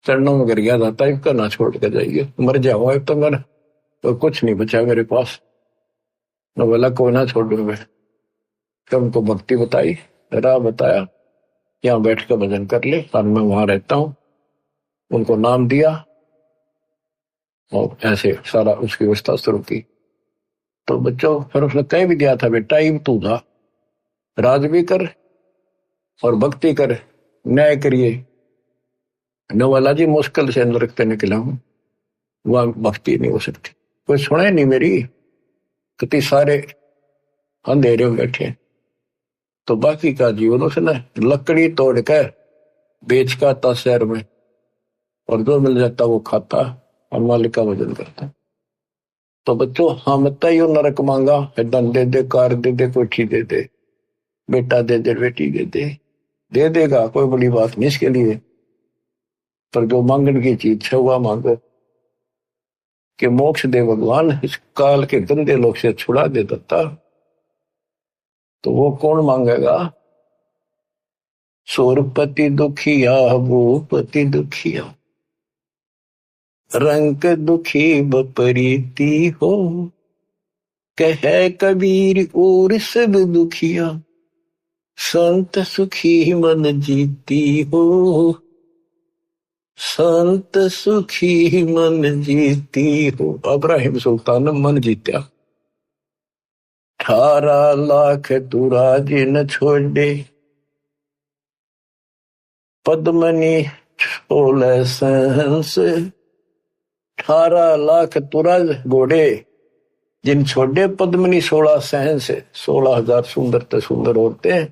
चरणों में गिर गया जाता है, करना छोड़ के जाइए, मर जाओ अब तो मर, तो कुछ नहीं बचा मेरे पास, न बोला को ना छोड़ूंगा। तो उनको भक्ति बताई, राह बताया, यहाँ बैठ कर भजन कर ले, और मैं वहां रहता हूँ, उनको नाम दिया और ऐसे सारा उसकी व्यवस्था शुरू की। तो बच्चों फिर उसने कहीं भी दिया था, बेटा टाइम तू था, राज भी कर और भक्ति कर, न्याय करिए। नवाला जी मुश्किल से नरक पे निकला हूं, वहां भक्ति नहीं हो सकती, कोई सुने नहीं मेरी, कितनी सारे अंधेरे में बैठे। तो बाकी का जीवन उसने लकड़ी तोड़ कर बेच का था शहर में, और जो मिल जाता वो खाता और मालिक का वजन करता। तो बच्चों हम यो नरक मांगा, धन दे दे, कार दे दे, कोठी दे दे, बेटा दे दे, बेटी दे देगा, कोई बड़ी बात नहीं इसके लिए। पर जो मांगने की चीज है वह मांगो कि मोक्ष दे भगवान, इस काल के गंदे लोग से छुड़ा दे दत्ता। तो वो कौन मांगेगा? सोरपति दुखिया, भूपति दुखिया, रंग दुखी बपरीती हो, कहे कबीर और सब दुखिया, संत सुखी मन जीती हो, संत सुखी मन जीती हो। इब्राहिम सुल्तान मन जीत्या, 18 लाख तुराज न छोड़े, पद्मनी 16 सहंस, 18 लाख तुराज घोड़े जिन छोड़े, पद्मनी 16 सहंस, 16,000 सुंदर ते सुंदर औरतें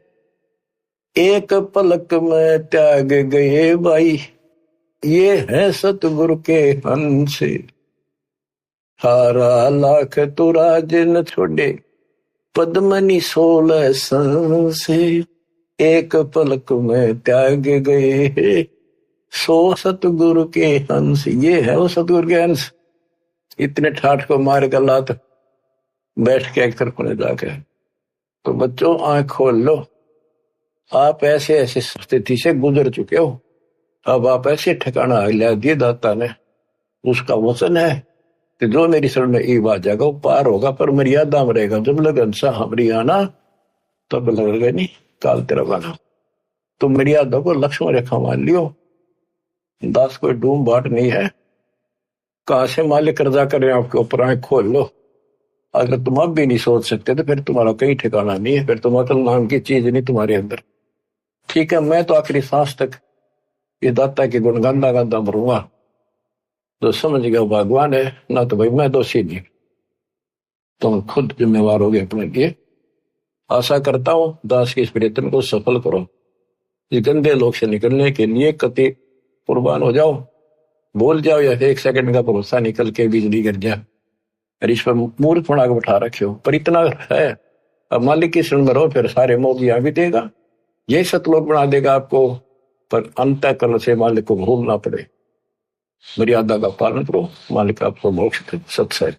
एक पलक में त्याग गए भाई, ये है सतगुरु के हंस। 18 लाख तुराज न छोड़े, पद्मनी 16 सहंस, एक पलक में त्याग गए, 100 सतगुरु के हंस। ये है वो सतगुरु के हंस। इतने ठाठ को मार कर लात बैठ के एक तरफ ने जाके। तो बच्चों आंख खोल लो, आप ऐसे ऐसे स्थिति से गुजर चुके हो, अब आप ऐसे ठिकाना हिला दिए दाता ने, उसका वचन है कि जो मेरी शरण में ई आ जाएगा वो पार होगा, पर मर्यादा में रहेगा। जब लगन सा हमारी आना तब लगेगा नहीं काल तेरा बना। तो मर्यादा को लक्ष्मण रेखा मान लियो, दास कोई डूम बाट नहीं है। कहां से मालिक कर्जा कर रहे हैं आपके ऊपर, आंख खोल लो। अगर तुम अब भी नहीं सोच सकते तो फिर तुम्हारा कहीं ठिकाना नहीं है, फिर तुम अकल नाम की चीज नहीं तुम्हारे अंदर। ठीक है, मैं तो आखिरी सांस तक ये दाता के गुण गांदा गांदा मरूंगा, तो समझ गया भगवान है ना, तो भाई मैं दोषी नहीं, तुम खुद जिम्मेवार हो गए अपने लिए। आशा करता हूं दास के इस प्रयत्न को सफल करो, इस गंदे लोग से निकलने के लिए कति कुर्बान हो जाओ, बोल जाओ या 1 सेकंड का भरोसा निकल के बिजली गिर जाए, और इस पर मूर्ख बना के बैठा रखे हो। पर इतना है, अब मालिक की शरण में रहो, फिर सारे मौजियां भी देगा, यही सतलोक बना देगा आपको। पर अंतःकरण से मालिक को भूलना पड़े, मर्यादा का पालन करो, मालिक आपको मोक्ष दे। सत्संग।